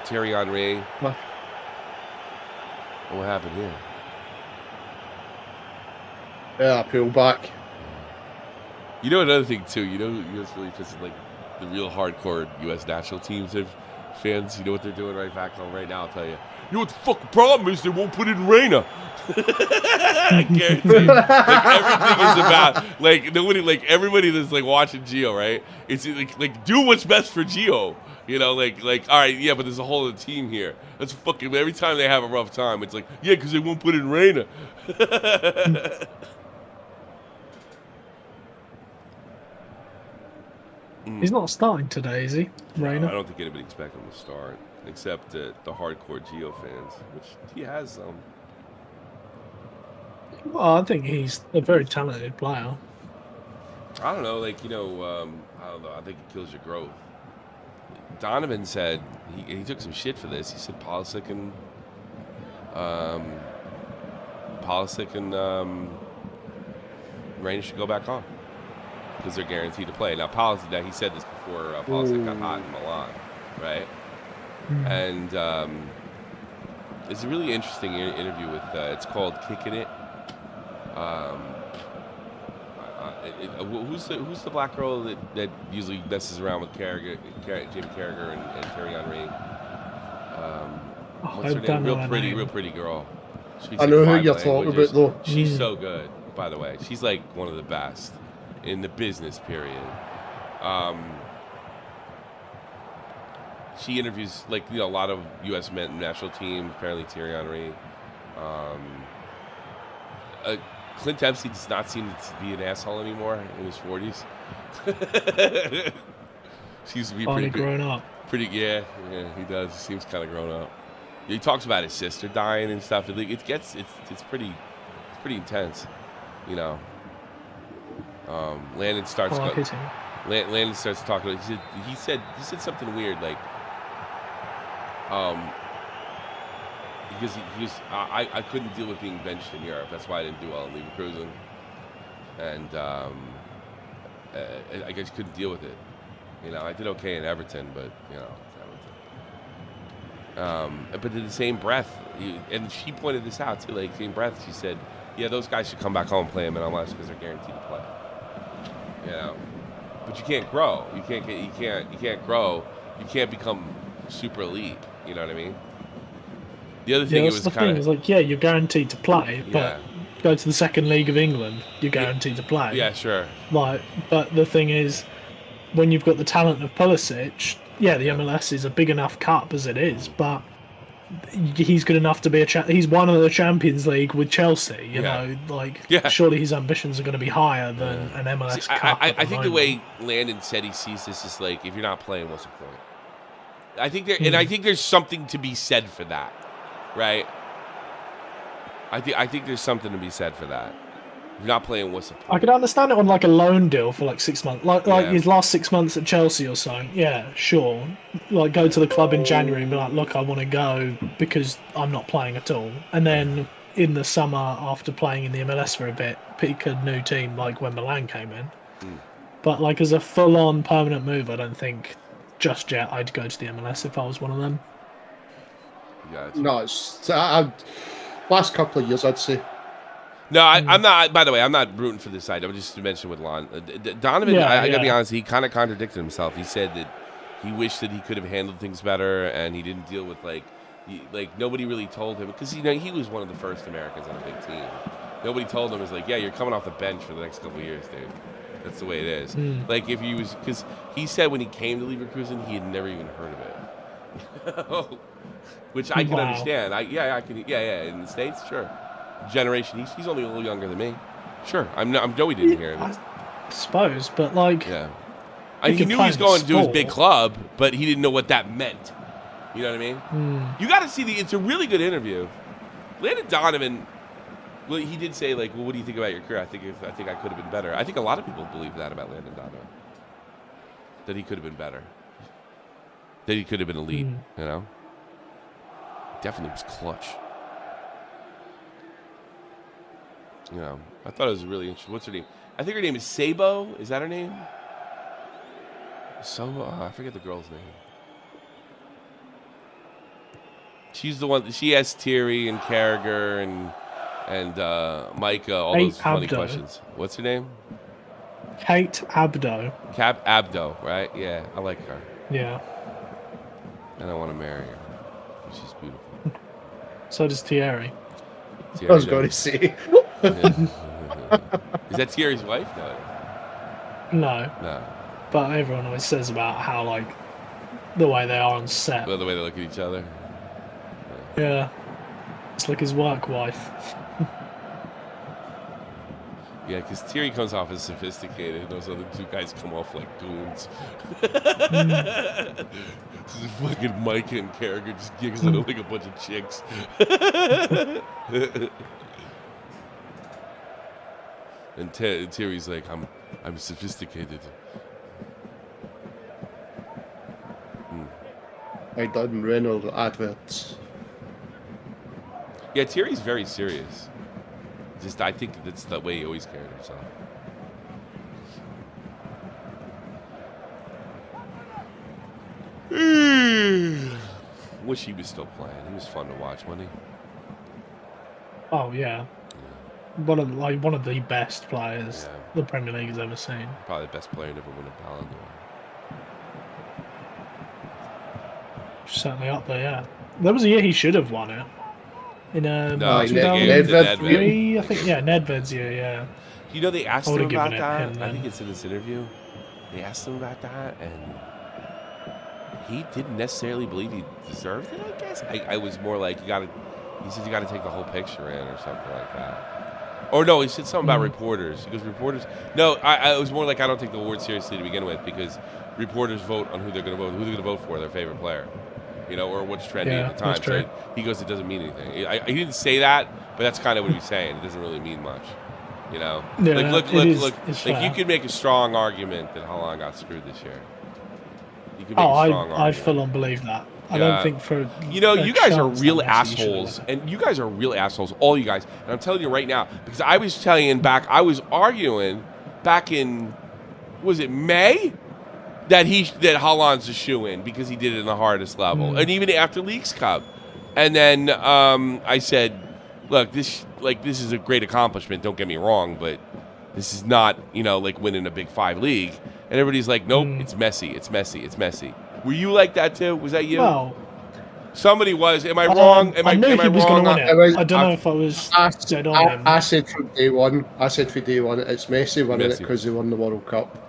Thierry Henry. What happened here? Yeah, pull back. You know another thing too. You know what's really pissing, like the real hardcore U.S. national teams have fans. You know what they're doing right back home right now. I'll tell you. You know what the fucking problem is? They won't put in Reina. I guarantee. Like everything is about like everybody that's like watching Gio, right? It's like do what's best for Gio. You know, like all right, yeah, but there's a whole other team here. That's fucking every time they have a rough time, it's like, yeah, because they won't put in Reina. He's not starting today, is he, Reina? I don't think anybody expects him to start, except the hardcore Gio fans, which he has some. Well, I think he's a very talented player. I don't know, like, I don't know. I think it kills your growth. Donovan said he took some shit for this. He said Pulisic and Reina should go back on because they're guaranteed to play. Now Pulisic, he said this before Pulisic got hot in Milan, right? And it's a really interesting interview with it's called Kicking It. Who's the black girl that usually messes around with Jamie Carragher and Thierry Henry? What's her name? Real pretty girl. I know who you're talking about, though. She's so good, by the way. She's like one of the best in the business, period. She interviews a lot of U.S. men national teams. Apparently, Thierry Henry. Clint Dempsey does not seem to be an asshole anymore in his 40s. Seems to be pretty grown up. Yeah, he does. He seems kind of grown up. He talks about his sister dying and stuff. It's pretty intense, you know. Landon starts. Landon starts talking. He said something weird, like, because I couldn't deal with being benched in Europe. That's why I didn't do well in Leverkusen, and I just couldn't deal with it. You know, I did okay in Everton, but you know, it's Everton. But in the same breath, and she pointed this out too. Like, same breath, she said, "Yeah, those guys should come back home and play in MLS because they're guaranteed to play." You know, but you can't grow. You can't grow. You can't become super elite. You know what I mean? The other thing was kind of like, yeah, you're guaranteed to play, but go to the second league of England, you're guaranteed to play. Yeah, sure. Like, but the thing is, when you've got the talent of Pulisic, the MLS is a big enough cup as it is, but he's good enough to be he's one of the Champions League with Chelsea. You know, like, surely his ambitions are going to be higher than an MLS cup. I think the way Landon said he sees this is like, if you're not playing, what's the point? I think and I think there's something to be said for that, right? I think there's something to be said for that. If you're not playing, what's the point? I could understand it on like a loan deal for like 6 months, like his last 6 months at Chelsea or something. Yeah, sure. Like, go to the club in January and be like, look, I want to go because I'm not playing at all. And then in the summer, after playing in the MLS for a bit, pick a new team like when Milan came in. But like, as a full-on permanent move, I don't think just yet I'd go to the MLS if I was one of them. No, it's last couple of years, I'd say. No, I'm not. By the way, I'm not rooting for this side. I was just to mention with Donovan. I gotta be honest. He kind of contradicted himself. He said that he wished that he could have handled things better, and he didn't deal with like nobody really told him, because he was one of the first Americans on a big team. Nobody told him, was like, yeah, you're coming off the bench for the next couple of years, dude. That's the way it is. Like, if he was, because he said when he came to Leverkusen, he had never even heard of it, which I can understand. I can. Yeah. In the States, sure. Generation. He's only a little younger than me. Sure. I'm Joey didn't hear it. I suppose, but like, he knew he was going to his big club, but he didn't know what that meant. You know what I mean? You got to see it's a really good interview. Landon Donovan. Well, he did say, like, well, what do you think about your career? I think I could have been better. I think a lot of people believe that about Landon Donovan. That he could have been better. That he could have been elite. You know. Definitely was clutch. You know, I thought it was really interesting. What's her name? I think her name is Sabo. Is that her name? Sabo? Oh, I forget the girl's name. She's the one. She has Thierry and Carragher and Micah all those funny questions. What's her name? Kate Abdo. Cap Abdo, right? Yeah, I like her. Yeah. And I want to marry her. She's beautiful. So does Thierry. I was going to say. Is that Thierry's wife? No. But everyone always says about how, like, the way they are on set. Well, the way they look at each other. Yeah. It's like his work wife. Yeah, because Thierry comes off as sophisticated, and those other two guys come off like goons. Fucking Mike and Carragher just gigs at like a bunch of chicks. And Thierry's like, I'm sophisticated. I done Renault adverts. Yeah, Thierry's very serious. Just, I think that's the way he always carried himself. Wish he was still playing. He was fun to watch, wasn't he? Oh yeah. One of the best players the Premier League has ever seen. Probably the best player to ever win a Ballon d'Or. Certainly up there, yeah. There was a year he should have won it. In 2003, I think. Yeah, Nedved's year, yeah. You know, they asked him about that. Him, I think it's in this interview. They asked him about that, and he didn't necessarily believe he deserved it, I guess. I was more like, he said you got to take the whole picture in or something like that. Or no, he said something about reporters. He goes, reporters. No, I was more like, I don't take the award seriously to begin with, because reporters vote on who they're going to vote for, their favorite player. or what's trendy Yeah, at the time. that's true. So he goes, it doesn't mean anything. He didn't say that, but that's kind of what he was saying. It doesn't really mean much. Yeah, Look. it's Like, you fair. could make a strong argument that Haaland got screwed this year. You could make Oh, a strong I argument. full on believe that. I Yeah. don't think for You guys are chance real that Messi should have assholes, won. and you guys are real assholes, all you guys. And I'm telling you right now, because I was arguing back in, was it May, that Haaland's a shoe-in because he did it in the hardest level, and even after Leagues Cup. And then I said, look, this is a great accomplishment. Don't get me wrong, but this is not like winning a Big 5 league. And everybody's like, nope, it's Messi, it's Messi, it's Messi. Were you like that too? Was that you? Well, somebody was. Am I wrong? I knew he was going to win it. I don't know if I was dead on him. I said from day one, it's Messi winning it because he won the World Cup.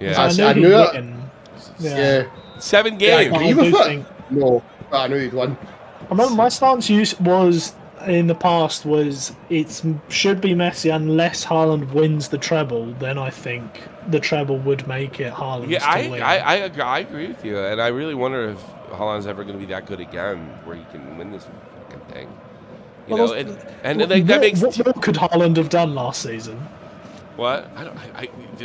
Yeah, I knew he'd win. Yeah. 7 Yeah, games. I agree with it. No, but I knew he'd won. I remember my stance was in the past was it should be Messi unless Haaland wins the treble. Then I think the treble would make it Haaland. Yeah, to win. I agree with you, and I really wonder if Haaland's ever going to be that good again, where he can win this fucking thing. That makes. What more could Haaland have done last season? What?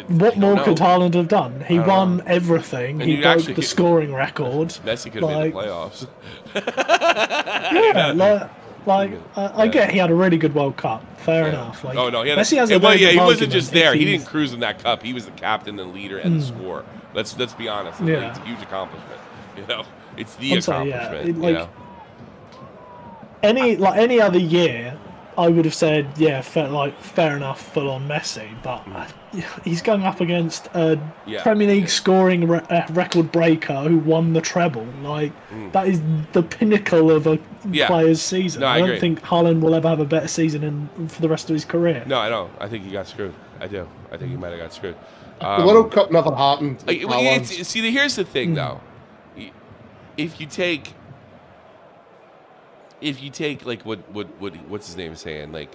What more could Haaland have done? He won everything. And he broke the scoring record. Messi could have made the playoffs. I get he had a really good World Cup. Fair enough. Like, oh no, Messi has a he wasn't argument just there. if He didn't cruise in that cup. He was the captain and leader and the scorer. Let's be honest. It's a huge accomplishment. It's the accomplishment. Any other year, I would have said fair enough, full on Messi, but he's going up against a Premier League scoring record breaker who won the treble. That is the pinnacle of a player's season. No, I don't agree. think Haaland will ever have a better season for the rest of his career. No, I don't. I think he got screwed. I do. I think he might have got screwed. The World Cup never happened. See, here's the thing, though. If you take like what's his name saying, like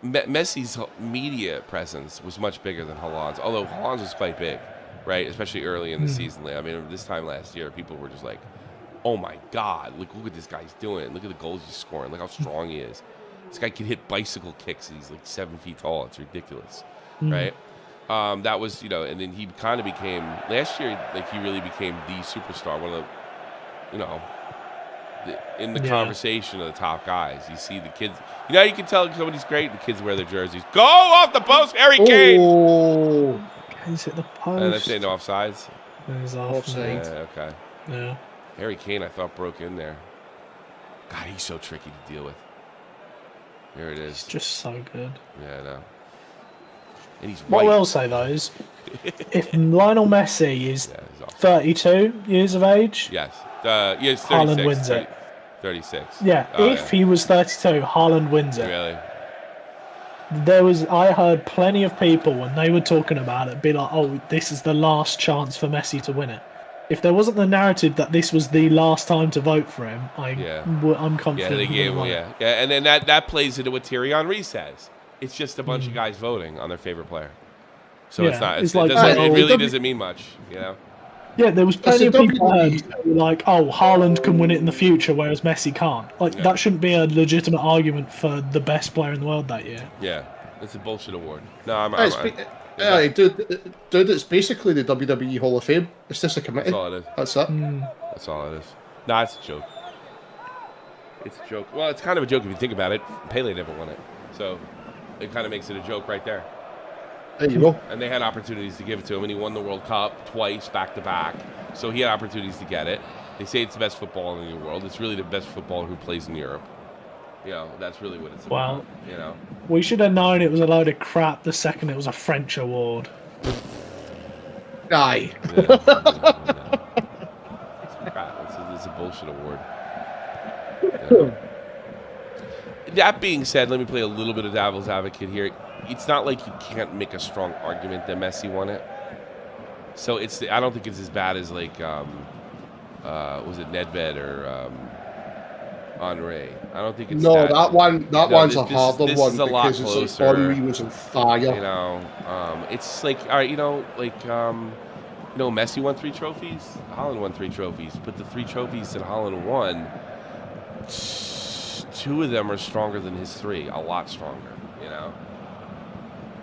Messi's media presence was much bigger than Haaland's, although Haaland's was quite big, right? Especially early in the season. I mean, this time last year, people were just like, "Oh my God, look what this guy's doing! Look at the goals he's scoring! Look how strong he is! This guy can hit bicycle kicks. And he's like 7 feet tall. It's ridiculous, right?" That was and then he kind of became last year. Like he really became the superstar, one of the in the conversation of the top guys. You see the kids. You can tell somebody's great. The kids wear their jerseys. Go off the post, Harry Kane. Oh, he's hit the post. And that's no offsides. He's Offside. Yeah, okay. Yeah. Harry Kane, I thought broke in there. God, he's so tricky to deal with. Here it is. He's just so good. Yeah, I know. And he's What white. I will say though is, if Lionel Messi is 32 years of age, yes, yes, 36, Haaland wins it. 36. Yeah, if he was 32, Haaland wins it. Really? I heard plenty of people when they were talking about it be like, "Oh, this is the last chance for Messi to win it." If there wasn't the narrative that this was the last time to vote for him, I'm confident. Yeah, they gave him. Yeah, and then that plays into what Thierry Henry says. It's just a bunch of guys voting on their favorite player. So it's not. It really doesn't mean much, Yeah, there was plenty of people who were like, "Oh, Haaland can win it in the future, whereas Messi can't." That shouldn't be a legitimate argument for the best player in the world that year. Yeah, it's a bullshit award. No, dude, it's basically the WWE Hall of Fame. It's just a committee. That's all it is. That's it. That's all it is. Nah, it's a joke. It's a joke. Well, it's kind of a joke if you think about it. Pele never won it, so it kind of makes it a joke right there. There you go. And they had opportunities to give it to him, and he won the World Cup twice, back to back. So he had opportunities to get it. They say it's the best football in the world. It's really the best footballer who plays in Europe. That's really what it's about. We should have known it was a load of crap the second it was a French award. Aye. It's crap. It's a bullshit award. That being said, let me play a little bit of devil's advocate here. It's not like you can't make a strong argument that Messi won it. So I don't think it's as bad as like was it Nedved or Henry? I don't think it's that one's a harder this one is a lot because closer. it's like Henry was on fire. It's like all right, like You know, Messi won 3 trophies. Haaland won 3 trophies. But the 3 trophies that Haaland won, 2 of them are stronger than his 3. A lot stronger. You know.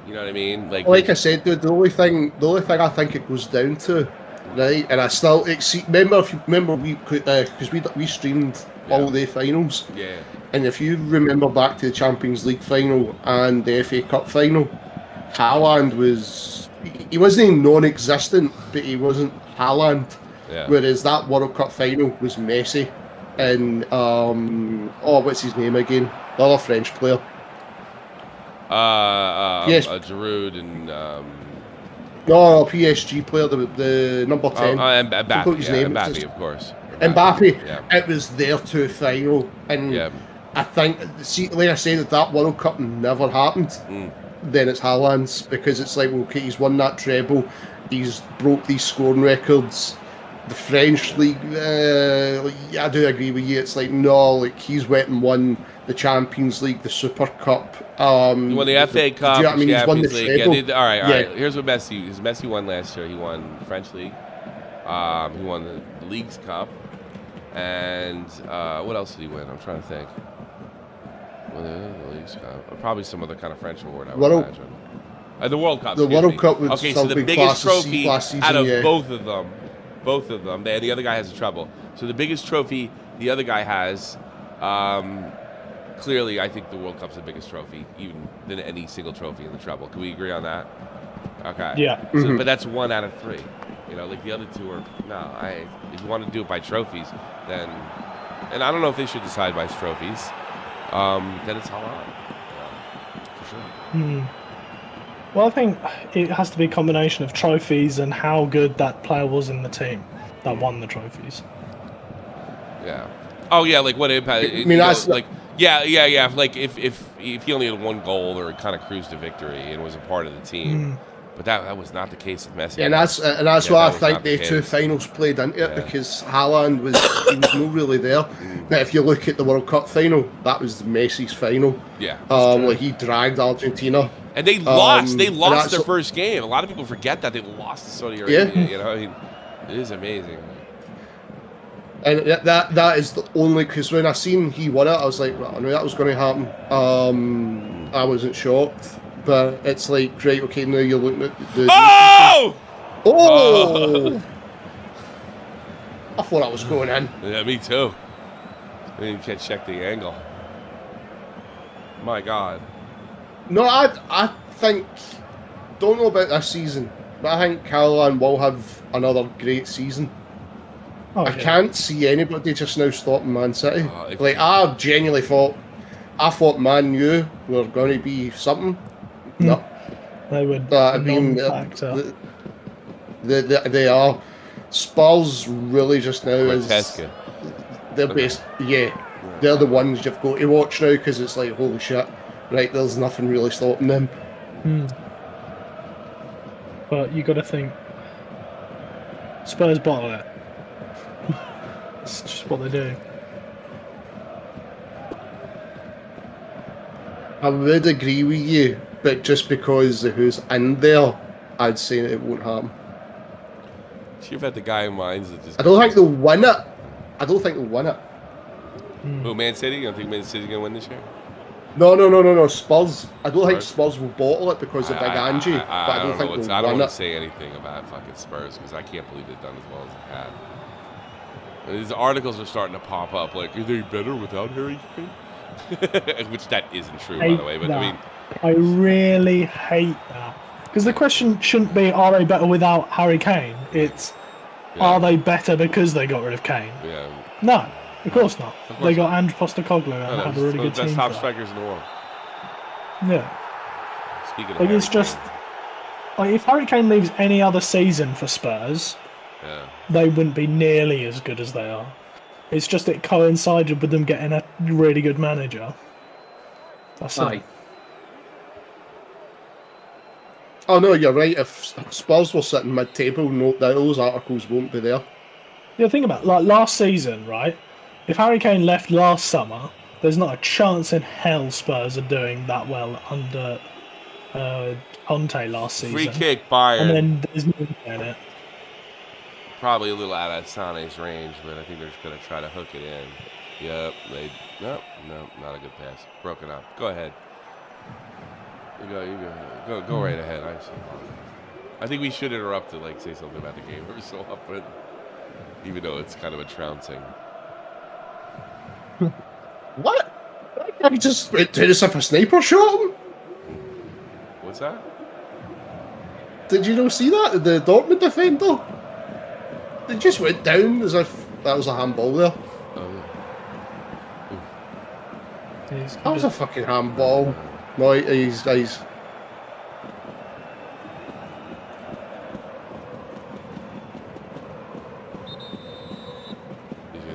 You know what I mean? Like I said, dude, the only thing I think it goes down to, right? And I still remember we because we streamed all the finals. Yeah. And if you remember back to the Champions League final and the FA Cup final, Haaland he wasn't even non-existent, but he wasn't Haaland. Yeah. Whereas that World Cup final was Messi and what's his name again? The other French player. Yes. Giroud and no, PSG player, the number 10. Mbappe, of course. Mbappe. Yeah. It was their 2 final, and I think, like I said, if that World Cup never happened, then it's Haaland's, because it's like, okay, he's won that treble, he's broke these scoring records. The French league, I do agree with you. It's like, no, like he's went and won the Champions League, the Super Cup. He won the FA Cup, do you know what I mean? He's won the League. treble. All right. Here's what Messi won last year. He won the French league. He won the League's Cup, and what else did he win? I'm trying to think. The League's Cup, probably some other kind of French award, I would imagine. The World Cup. The World Cup was okay. So the biggest trophy season, out of both of them, the other guy has a treble. So the biggest trophy the other guy has, clearly, I think the World Cup's the biggest trophy, even than any single trophy in the treble. Can we agree on that? Okay. Yeah. So, but that's 1 out of 3. You know, like the other 2 are if you want to do it by trophies, then, and I don't know if they should decide by trophies, then it's Haaland. For sure. Well, I think it has to be a combination of trophies and how good that player was in the team that won the trophies. Yeah. Oh yeah, like what impact? I mean, that's like yeah. Like if he only had 1 goal or kind of cruised to victory and was a part of the team, but that was not the case with Messi. And that's why I think the 2 finals played into it, because Haaland was not really there. Now, if you look at the World Cup final, that was Messi's final. Yeah. Like he dragged Argentina. And they lost. They lost their first game. A lot of people forget that they lost to Saudi Arabia. Yeah. You know, I mean, it is amazing. And that is the only, because when I seen he won it, I was like, well, I knew that was going to happen. I wasn't shocked, but it's like, great, okay, now you're looking at the. Oh! I thought I was going in. Yeah, me too. I didn't check the angle. My God. No, I think, don't know about this season, but I think Haaland will have another great season. Oh, I can't see anybody just now stopping Man City. I genuinely thought Man U were going to be something. No, they would. I mean, they are. Spurs really just now is they're best. Yeah, they're the ones you've got to watch now, because it's like, holy shit. Right, there's nothing really stopping them. But you got to think, Spurs bottle it. It's just what they do. I would agree with you, but just because of who's in there, I'd say it won't happen. You've had the guy in mind that just. I don't think they'll win it. Oh, Man City? You don't think Man City's gonna win this year? No. Spurs. I don't think Spurs will bottle it because of Big Angie, but I don't think they'll win it. I don't want to say anything about fucking Spurs, because I can't believe they've done as well as they have. And these articles are starting to pop up, like, are they better without Harry Kane? Which that isn't true, by the way. But I mean, I really hate that, because the question shouldn't be, are they better without Harry Kane? It's, are they better because they got rid of Kane? Yeah. No. Of course not. They got Andrew Postecoglou and had a really good team. Best top strikers in the world. Yeah. Speaking of like, Harry it's just like, if Harry Kane leaves any other season for Spurs, they wouldn't be nearly as good as they are. It's just it coincided with them getting a really good manager. That's it. Oh no, you're right. If Spurs were sitting mid-table, no, those articles won't be there. Yeah, think about it. Like last season, right? If Harry Kane left last summer, there's not a chance in hell Spurs are doing that well under Conte last season. Free kick, Bayern. And then there's no in it. Probably a little out of Sane's range, but I think they're just going to try to hook it in. Yep, no, not a good pass. Broken up. Go ahead. You go right ahead. I think we should interrupt to say something about the game every so often, even though it's kind of a trouncing. What? I just went to this if a sniper shot him. What's that? Did you not see that? The Dortmund defender? They just went down as if that was a handball there. Oh, Yeah, That was a fucking handball. No, he's He's gonna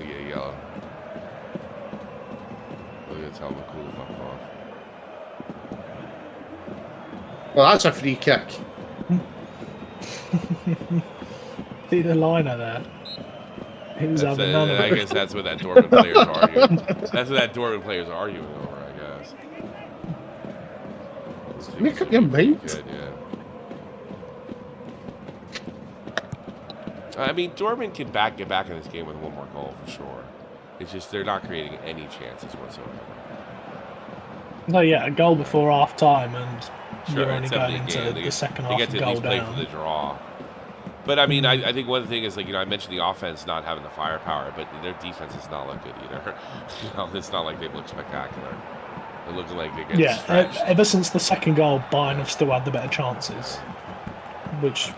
get a yellow. We're gonna tell him to cool the fuck off. well, that's a free kick. See the liner there. He was having none of I it. guess that's what that Dortmund player's arguing. That's what that Dortmund player's arguing over, I guess. Make up your mind. Good, yeah. I mean, Dortmund can get back in this game with one more goal for sure. It's just they're not creating any chances whatsoever. No, yeah, a goal before half time, and Sure, you're only it's going empty into game. the second They half get and to at goal least play for down. the draw. But I mean, I think one thing is I mentioned the offense not having the firepower, but their defense does not look good either. It's not like they look spectacular. They're looking like they're getting stretched. Ever since the second goal, Bayern have still had the better chances, which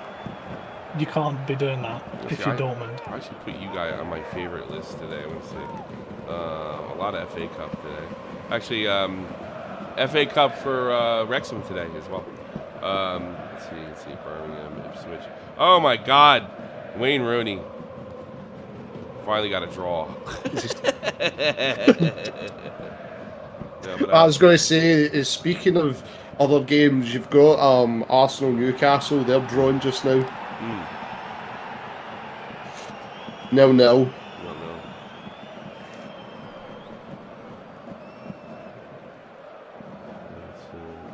you can't be doing that if you're Dortmund. I should put you guys on my favorite list today. Let's see. A lot of FA Cup today. Actually, FA Cup for Wrexham today as well. Let's see. Birmingham, Ipswich. Oh my God, Wayne Rooney finally got a draw. I was going to say, speaking of other games, you've got Arsenal, Newcastle. They're drawn just now. 0-0. No.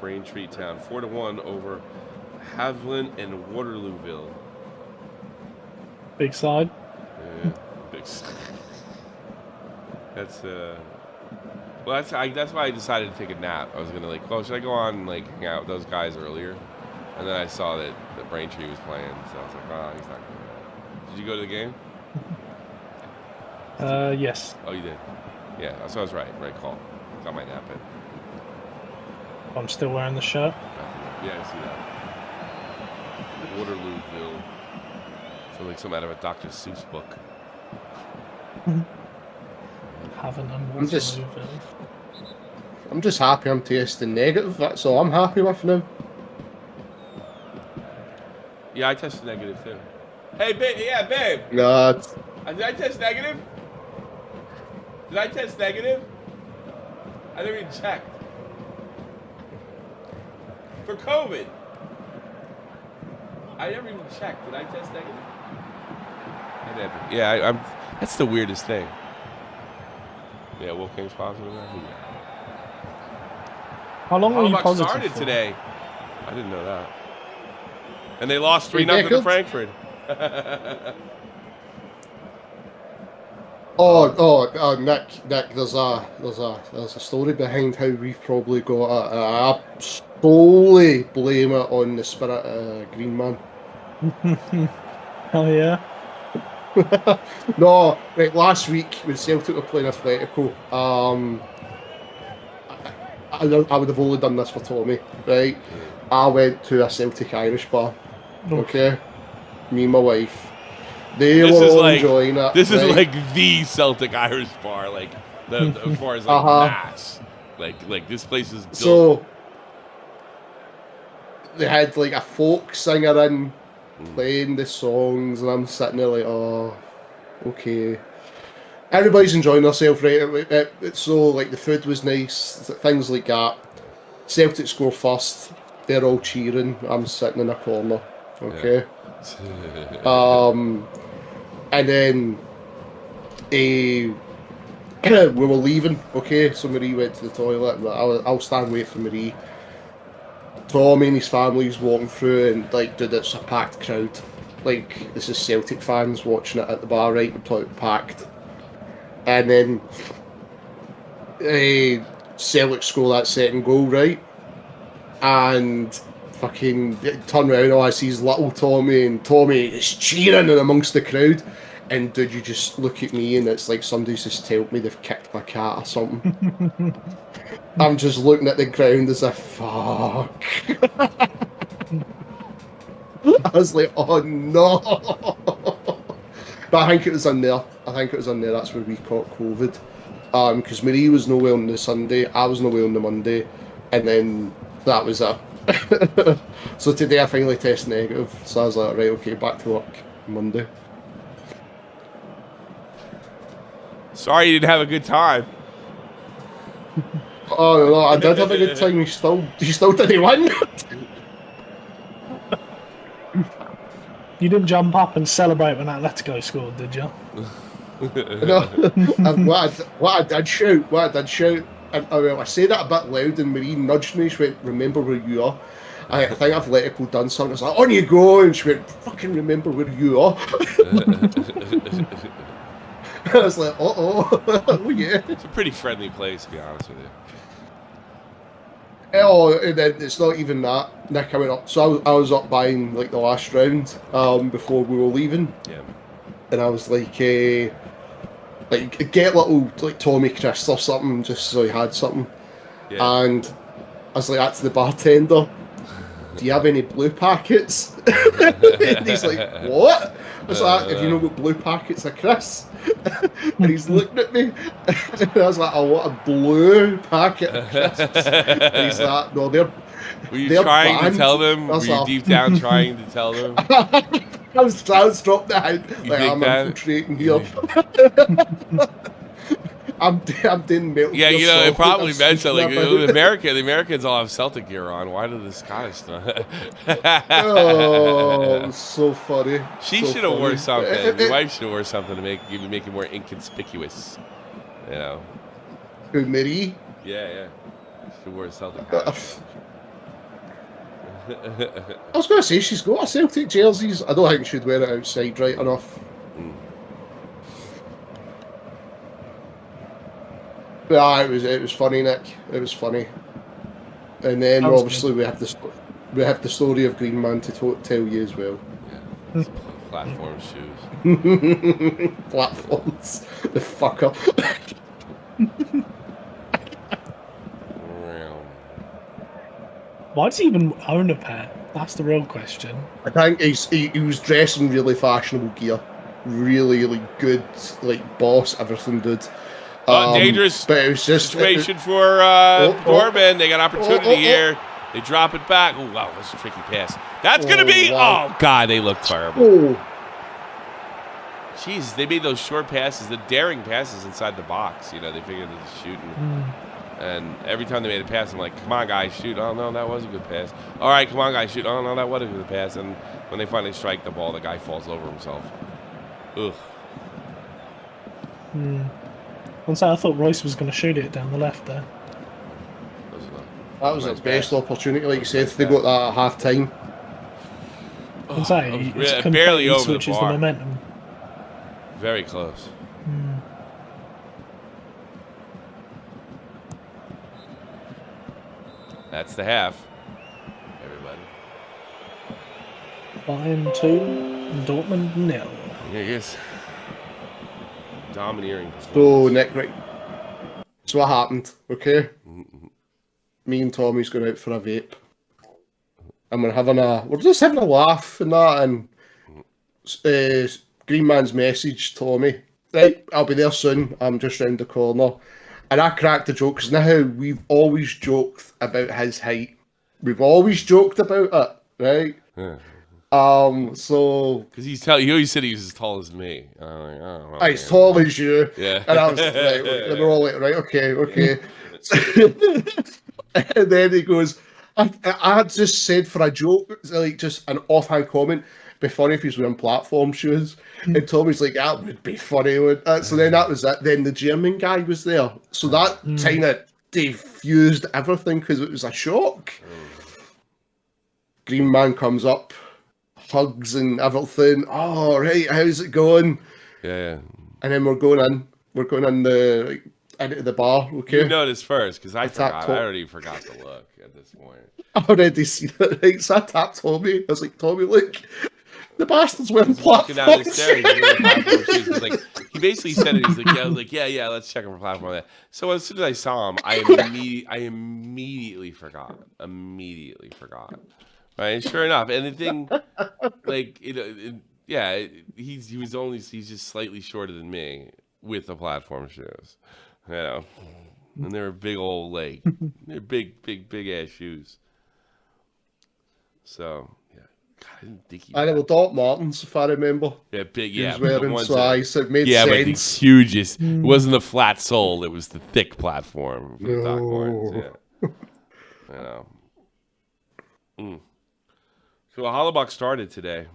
Braintree Town 4-1 over Haviland and Waterlooville. Big side. Yeah, big. That's well, that's why I decided to take a nap. I was gonna should I go on and hang out with those guys earlier? And then I saw that the Braintree was playing, so I was like, oh, he's not gonna. Did you go to the game? Yes. Oh, you did. Yeah, so I was right. Right call. Got my nap in. I'm still wearing the shirt. Yeah, I see that. Waterlooville. So like something out of a Dr. Seuss book. Haven't I'm just happy I'm testing negative. That's all I'm happy with now. Yeah, I tested negative too. Hey, babe. Yeah, babe. Nah. Did I test negative? Did I test negative? I never even checked. For COVID. I never even checked. Did I test negative? I never. Yeah, I'm. That's the weirdest thing. Yeah, Will King's positive. How long were you positive started for? today. I didn't know that. And they lost 3-0 to Frankfurt. Nick, there's a story behind how we've probably got it. I solely blame it on the spirit of Green Man. Oh yeah. No, right, last week when Celtic were playing Atletico, I would have only done this for Tommy, right? I went to a Celtic Irish bar, okay? Me and my wife. They were all enjoying it. This is like the Celtic Irish bar, as far as mass. Like this place is built. So they had a folk singer in playing the songs, and I'm sitting there oh, okay. Everybody's enjoying themselves, right? So the food was nice, things like that. Celtic score first. They're all cheering. I'm sitting in a corner, okay. Yeah. And then we were leaving, okay, so Marie went to the toilet, and I'll stand and wait for Marie. Tommy and his family's walking through, and dude, it's a packed crowd, like, this is Celtic fans watching it at the bar, right? We're packed. And then Celtic score that second goal, right? And fucking turn around, all I see is little Tommy, and Tommy is cheering in amongst the crowd. And dude, you just look at me and it's like somebody's just told me they've kicked my cat or something. I'm just looking at the ground as if, fuck. I was like, oh no. But I think it was in there. That's where we caught COVID. Because Marie was no well on the Sunday, I was no well on the Monday, and then that was it. So today I finally tested negative. So I was like, right, okay, back to work Monday. Sorry you didn't have a good time. Oh no, I did have a good time. You still didn't win. You didn't jump up and celebrate when Atletico scored, did you? No. What I did shout, and I said that a bit loud, and Marie nudged me. She went, "Remember where you are." I think Atletico done something. It's like, on you go, and she went, "Fucking remember where you are." I was like, oh yeah. It's a pretty friendly place, to be honest with you. Oh, and then it's not even that. Nick, I went up. So I was up buying like the last round before we were leaving. Yeah. And I was like get little like Tommy Chris or something, just so he had something. Yeah. And I was like, that's the bartender. Do you have any blue packets? And he's like, what? I was like, have you not got blue packets of Chris? And he's looking at me. And I was like, I want a blue packet of crisps. And he's like, no, they're Were you they're trying banned. to tell them? Were That's you all. deep down trying to tell them? I was dropped the hand. Like, think I'm that? infiltrating here. I'm doing milk. Yeah, you know, it probably meant so. Like, the the Americans all have Celtic gear on. Why do the Scottish not? Oh, so funny. She so should have worn funny. something. Your wife should have worn something to make it more inconspicuous. You know. Who, Marie? Yeah. She wore a Celtic hat. I was going to say, she's got a Celtic jerseys. I don't think she'd wear it outside right enough. Yeah, it was funny, Nick. It was funny. And then obviously we have the story of Green Man to tell you as well. Yeah. Platform shoes. Platforms. The fucker. Why does he even own a pair? That's the real question. I think he was dressed in really fashionable gear. Really, like, good, like, boss, everything, dude. Dangerous but it was just, situation for Dortmund. They got opportunity here. They drop it back. Oh, wow, that's a tricky pass. That's going to be... Wow. Oh, God, they look terrible. Jeez, they made those short passes, the daring passes inside the box. You know, they figured they were shooting. And every time they made a pass, I'm like, come on, guys, shoot. Oh, no, that was a good pass. All right, come on, guys, shoot. Oh, no, that was a good pass. And when they finally strike the ball, the guy falls over himself. Ugh. Once I thought Royce was going to shoot it down the left there. That was his best opportunity, like you said, if they got that at half time. It's barely over the switches bar. the momentum. Very close. That's the half. Everybody. Bayern 2, Dortmund 0. Yeah, yes. Domineering. So, Nick, right. So what happened, okay? Me and Tommy's going out for a vape. And we're just having a laugh and that, and Green Man's message, Tommy, right, I'll be there soon, I'm just round the corner. And I cracked a joke, because now how we've always joked about his height. We've always joked about it, right? Yeah. So... Because he always said he was as tall as me. I'm like, I don't know. As tall as you. Yeah. And I was like, right, we're all like, right, okay. And then he goes, I had just said for a joke, like just an offhand comment, it'd be funny if he's wearing platform shoes. And Tommy's like, that would be funny. So then that was it. Then the German guy was there. So that kind of diffused everything because it was a shock. Green Man comes up. hugs and everything. Oh, right, how's it going? Yeah. And then we're going in into the bar, okay? You noticed first, because I forgot. I already forgot to look at this point. I already seen it, right? So I tapped Tommy. I was like, Tommy, look, the bastard's wearing Walking down the platform stairs, shoes. he's wearing platform shoes. 'Cause, like, he basically said it. He's like, yeah, I was like, yeah, let's check him for platform. So as soon as I saw him, I immediately forgot. Right? Sure enough, and the thing, like, he's just slightly shorter than me with the platform shoes, you know, and they're big old they're big ass shoes. So yeah, God, I didn't think he. I know Doc Martens, if I remember. Yeah, big. He Yeah, was wearing, the ones so it made yeah, sense. but the hugest. It wasn't the flat sole; it was the thick platform for the Doc Martens. Yeah, you know. So Hollabaugh started today.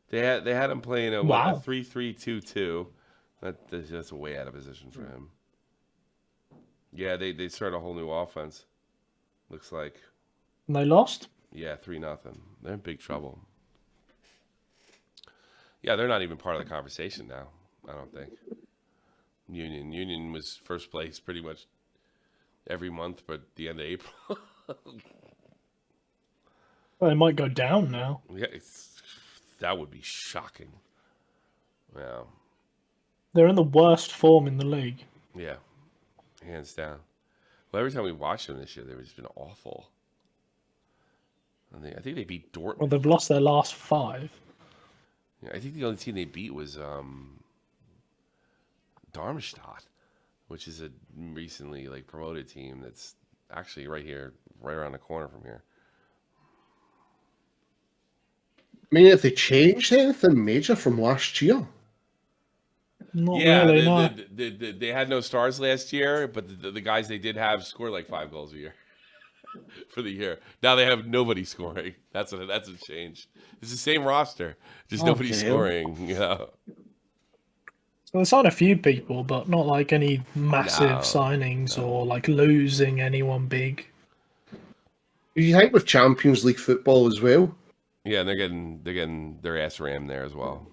They had him playing a 3-3-2-2. That's way out of position for him. Yeah, they started a whole new offense. Looks like. And they lost? Yeah, 3-0. They're in big trouble. Yeah, they're not even part of the conversation now, I don't think. Union was first place pretty much every month, but the end of April. Well, they might go down now. Yeah, that would be shocking. Yeah. They're in the worst form in the league. Yeah, hands down. Well, every time we watched them this year, they've just been awful. I think they beat Dortmund. Well, they've lost their last 5. Yeah, I think the only team they beat was Darmstadt, which is a recently promoted team that's actually right around the corner from here. I mean, have they changed anything major from last year? Not really, no. They had no stars last year, but the guys they did have scored 5 goals a year for the year. Now they have nobody scoring. That's a change. It's the same roster, just nobody scoring. You know. So they signed a few people, but not any massive signings or losing anyone big. You think with Champions League football as well? Yeah, and they're getting their ass rammed there as well.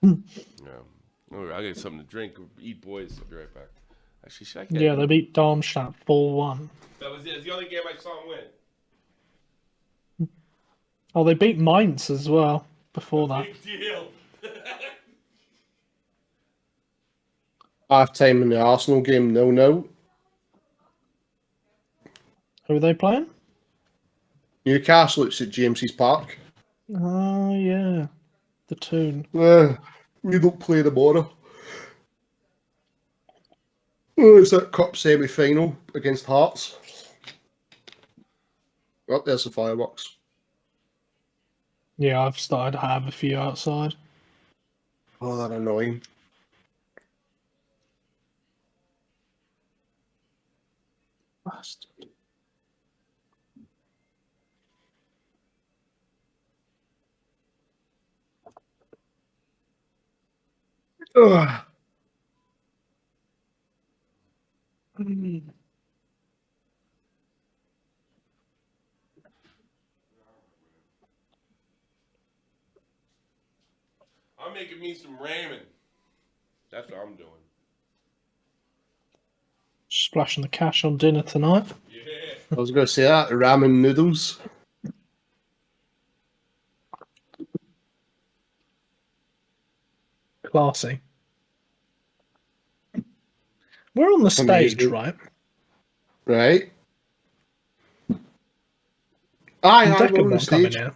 Yeah. I'll get something to drink or eat, boys. I'll be right back. Actually, should I get... Yeah, they beat Darmstadt 4-1. That was the only game I saw them win. Oh, they beat Mainz as well before that. Big deal. Half time in the Arsenal game, 0-0. Who are they playing? Newcastle, it's at James's Park. Oh, yeah. The Toon. We don't play tomorrow. Oh, it's that cup semi-final against Hearts. Oh, there's the fireworks. Yeah, I've started to have a few outside. Oh, they're annoying. Bastard. Ugh. I'm making me some ramen. That's what I'm doing. Splashing the cash on dinner tonight. Yeah. I was going to say that. Ramen noodles. Classy. We're on the stage, Amazing. right? Right. Aye, we're on the Decker's coming stage. here.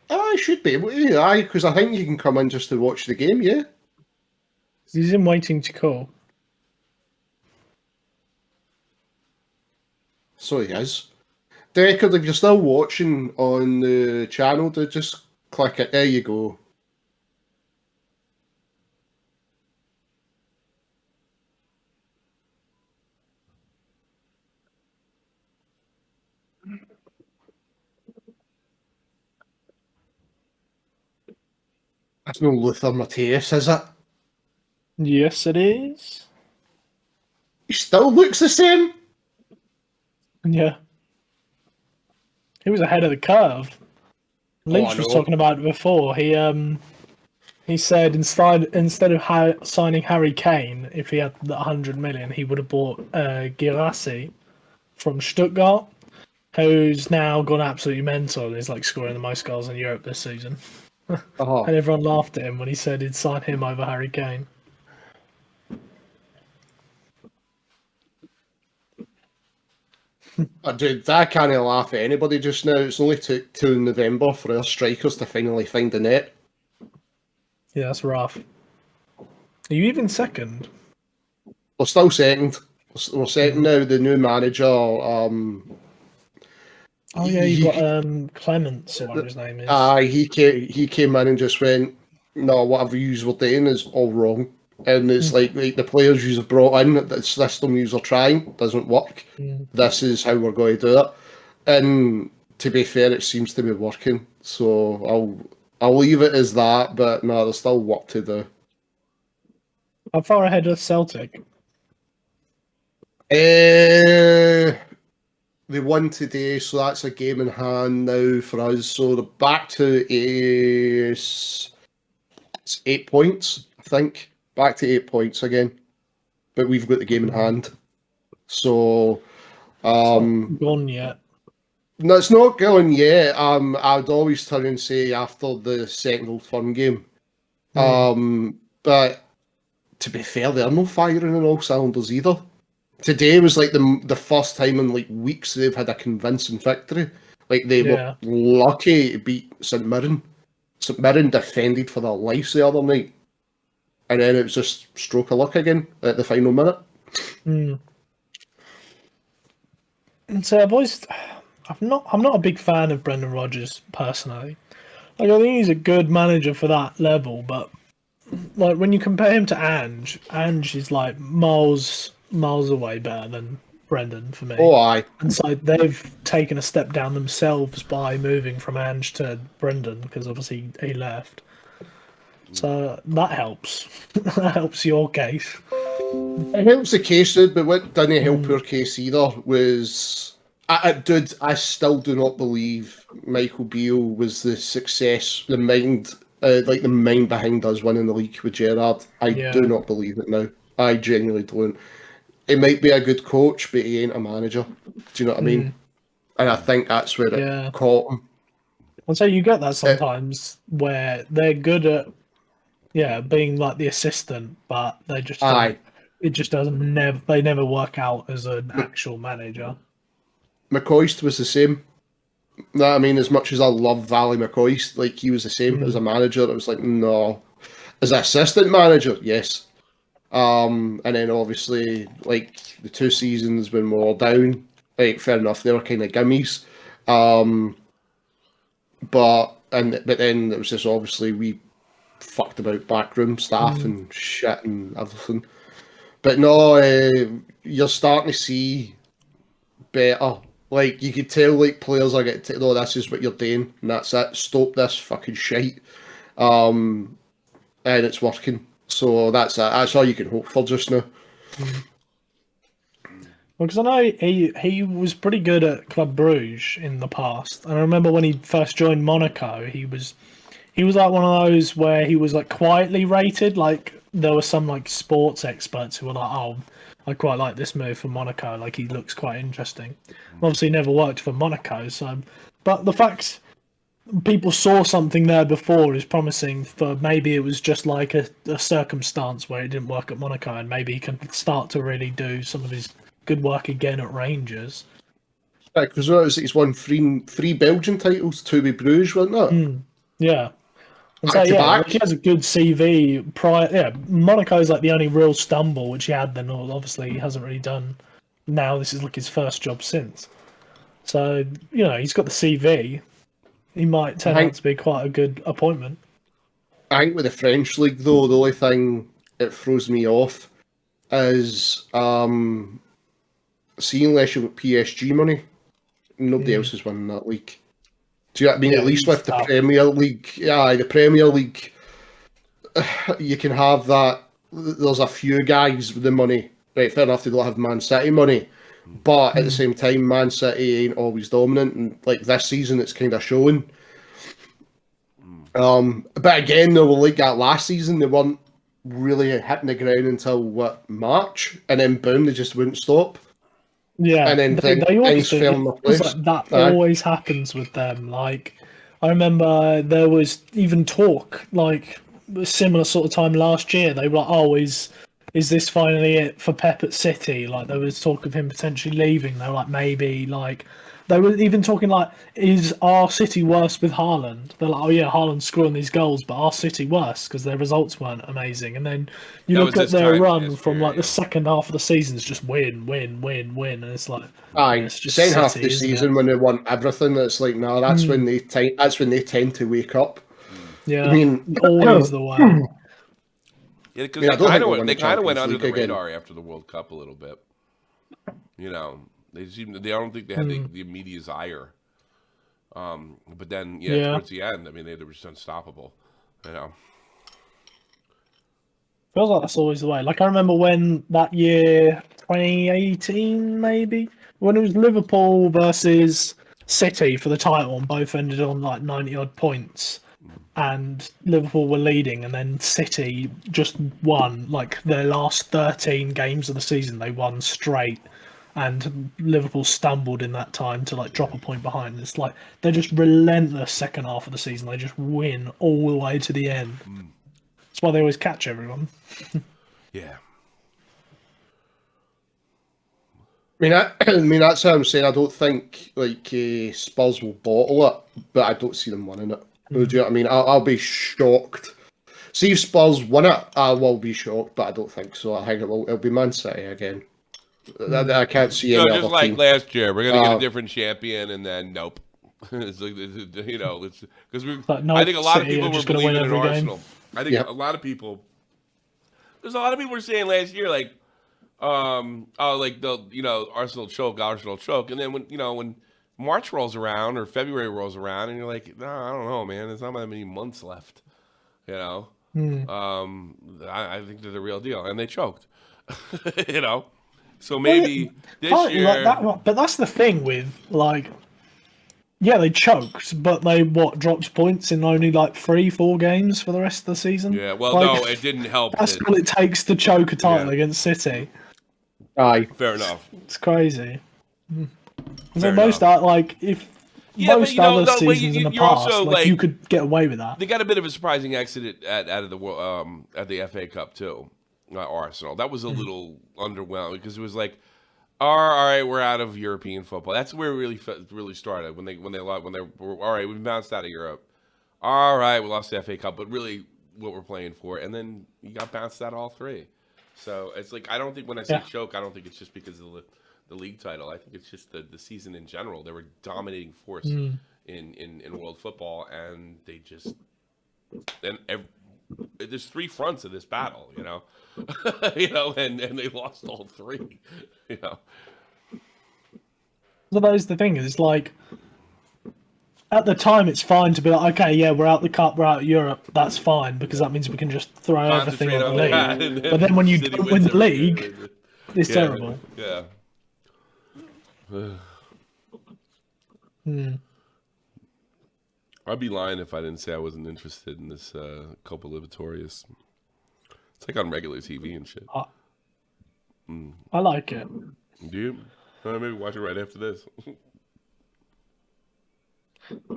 I should be able to, aye, because I think you can come in just to watch the game, yeah? He's in waiting to call. So he is. Deckard, if you're still watching on the channel, just click it. There you go. That's no Luther Matthias, is it? Yes, it is. He still looks the same. Yeah. He was ahead of the curve. Lynch I was know. talking about it before. He said instead of signing Harry Kane, if he had the 100 million, he would have bought Girassi from Stuttgart, who's now gone absolutely mental. He's like scoring the most goals in Europe this season. Uh-huh. And everyone laughed at him when he said he'd sign him over Harry Kane. Dude, I can't laugh at anybody just now. It's only took till November for our strikers to finally find the net. Yeah, that's rough. Are you even second? We're still second. We're second now. The new manager, Oh yeah, you got Clements or whatever his name is. he came in and just went, no, whatever you were doing is all wrong. And it's like the players you have brought in, the system you are trying doesn't work. This is how we're going to do it. And to be fair, it seems to be working. So I'll leave it as that. But no, there's still work to do. How far ahead of Celtic? They won today, so that's a game in hand now for us. So they're back to it's 8 points, I think. Back to 8 points again. But we've got the game in hand. So It's not gone yet. no, it's not going yet. I'd always turn and say after the second Old Firm game. But to be fair, they're not firing on all cylinders either. Today was like the first time in like weeks they've had a convincing victory. Like they were lucky to beat St Mirren. St Mirren defended for their lives the other night, and then it was just stroke of luck again at the final minute. And so I'm not a big fan of Brendan Rodgers personally. Like I think he's a good manager for that level, but like when you compare him to Ange is like miles away better than Brendan for me. Oh, aye. And so they've taken a step down themselves by moving from Ange to Brendan because obviously he left. So that helps. That helps your case. It helps the case, dude, but what didn't help your case either was... I still do not believe Michael Beale was the success, the mind behind us winning the league with Gerrard. I do not believe it now. I genuinely don't. He might be a good coach, but he ain't a manager. Do you know what I mean? And I think that's where it caught him. And so you get that sometimes where they're good at being like the assistant, but they just it just doesn't they never work out as an actual manager. McCoist was the same. No, I mean, as much as I love Valley McCoist, like he was the same as a manager. It was like, no. As an assistant manager, yes. And then obviously, like the 2 seasons when we were down, like fair enough, they were kind of gimmies. But then it was just obviously we fucked about backroom staff and shit and everything. But no, you're starting to see better. Like you could tell, like players are getting, no, this is what you're doing, and that's it. Stop this fucking shite, and it's working. So that's all you can hope for just now. Well, because I know he was pretty good at Club Bruges in the past, and I remember when he first joined Monaco, he was like one of those where he was like quietly rated. Like there were some like sports experts who were like, "Oh, I quite like this move for Monaco. Like he looks quite interesting." Obviously, never worked for Monaco, so but the fact people saw something there before is promising. For maybe it was just like a circumstance where it didn't work at Monaco, and maybe he can start to really do some of his good work again at Rangers. Because he's won three Belgian titles, 2 with Bruges, wasn't it? Yeah. And Back to back. like he has a good CV prior. Yeah, Monaco's like the only real stumble which he had. Then obviously he hasn't really done. Now this is like his first job since. So he's got the CV. He might turn out to be quite a good appointment. I think with the French league though, the only thing that throws me off is seeing unless you've got PSG money, nobody else is winning that league. Do you know what I mean? At least with the Premier League, the Premier League, you can have that. There's a few guys with the money. Right, fair enough, they don't have Man City money, But at the same time, Man City ain't always dominant, and like this season, it's kind of showing. But again, though, like that last season, they weren't really hitting the ground until March, and then boom, they just wouldn't stop. Yeah, and then they always things do. fell into place. Like that always happens with them. Like I remember there was even talk like a similar sort of time last year. They were like, "Oh, is this finally it for Pep at City?" Like there was talk of him potentially leaving. They were like, maybe like. They were even talking like, is our City worse with Haaland? They're like, oh yeah, Haaland's scoring these goals, but our City worse because their results weren't amazing. And then you look at their run from like the second half of the season, it's just win, and it's like, it's just second half of the season when they won everything. It's like, no, that's when they tend to wake up. Yeah, I mean, always the way. Yeah, because they kind of went under the radar after the World Cup a little bit. You know. I don't think they had the immediate ire. But then, towards the end, I mean, they were just unstoppable. You know, feels like that's always the way. Like I remember when that year, 2018, maybe when it was Liverpool versus City for the title, and both ended on like 90-odd points, and Liverpool were leading, and then City just won like their last 13 games of the season. They won straight. And Liverpool stumbled in that time to like drop a point behind. It's like they're just relentless second half of the season. They just win all the way to the end. That's why they always catch everyone. Yeah. I mean that's how I'm saying. I don't think like Spurs will bottle it, but I don't see them winning it. Do you know what I mean? I'll be shocked. See if Spurs win it, I will be shocked, but I don't think so. I think it'll be Man City again. I can't see any just other like team. last year, we're gonna get a different champion, and then nope. It's like because I think a lot of people were believing in Arsenal. I think a lot of people. There's a lot of people were saying last year like, like the Arsenal choke, and then when March rolls around or February rolls around, and you're like, no, I don't know, man. There's not that many months left. I think they're the real deal, and they choked. So maybe this year, like that, but that's the thing with like, yeah, they choked, but they dropped points in only like 3-4 games for the rest of the season. Yeah, well, like, no, it didn't help. That's all it takes to choke a title against City. Aye, fair enough. It's crazy. So most other seasons in the past, also, like you could get away with that. They got a bit of a surprising exit out of the at the FA Cup too. Arsenal. That was a little underwhelming because it was like, all right, we're out of European football. That's where it really started when they were all right, we bounced out of Europe. All right, we lost the FA Cup, but really what we're playing for, and then you got bounced out all three. So it's like I don't think when I say choke, I don't think it's just because of the league title. I think it's just the season in general. They were dominating force in world football, and they just there's three fronts of this battle, and they lost all three, So that is the thing. Is like at the time it's fine to be like, okay, yeah, we're out the cup, we're out of Europe. That's fine because that means we can just throw everything on the league. But then when you don't win the league, it's terrible. Yeah. I'd be lying if I didn't say I wasn't interested in this Copa Libertadores. It's like on regular TV and shit. I like it. Do you? Maybe watch it right after this.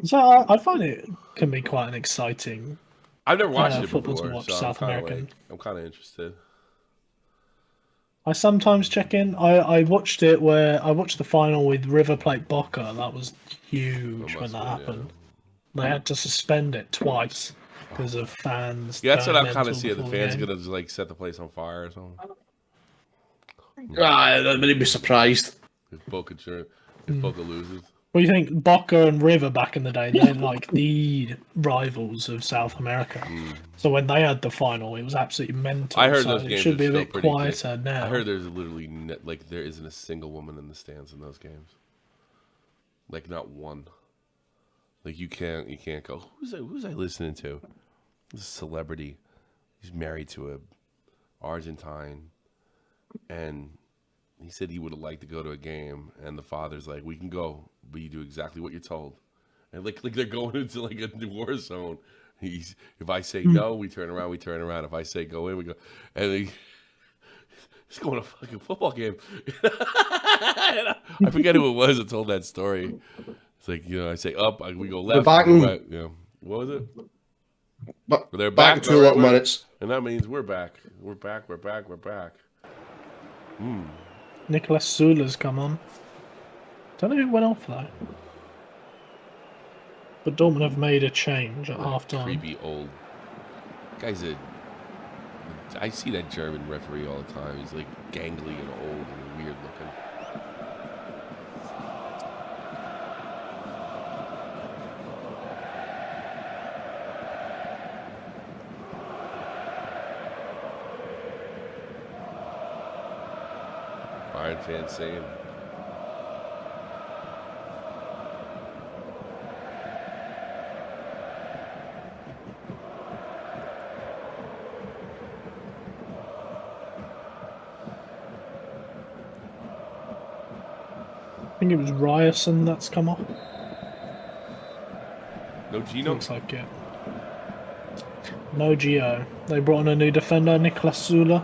So I find it can be quite an exciting. I've never watched it football before, to watch so South American. I'm kind of interested. I sometimes check in. I watched it where I watched the final with River Plate Boca. That was huge when that happened. Yeah. They had to suspend it twice because of fans. Yeah, that's what I'm kind of seeing. The fans are gonna like set the place on fire or something. I'd be surprised if Boca loses. Well, you think Boca and River back in the day, they're like the rivals of South America. So when they had the final, it was absolutely mental. I heard those games should be a bit quieter now. I heard there's literally there isn't a single woman in the stands in those games. Like not one. Like you can't go. Who's I listening to? This celebrity. He's married to a Argentine, and he said he would have liked to go to a game, and the father's like, "We can go, but you do exactly what you're told." And like they're going into like a war zone. If I say no, we turn around. We turn around. If I say go in, we go. And he's going to a fucking football game. I forget who it was that told that story. It's like, I say up, we go left. Back we go right. What was it? But they're back in 2 minutes. And that means we're back. We're back. Nicolas Zula's come on. Don't know who went off though. But Dortmund have made a change at half time. Creepy old guy's I see that German referee all the time. He's like gangly and old and weird looking. Bayern fans saying. I think it was Ryerson that's come off. No Gino? Looks like it. No Gio. They brought in a new defender, Nicolas Zula.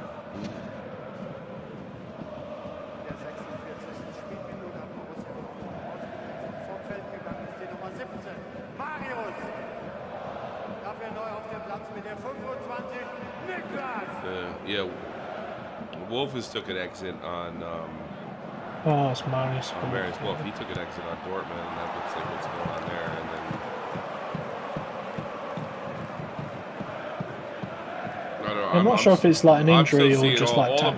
Yeah, Wolf took an exit on. Oh, it's Marius. Marius Wolf. He took an exit on Dortmund, and that looks like what's going on there. And then I don't know. I'm not sure if it's like an injury or just like all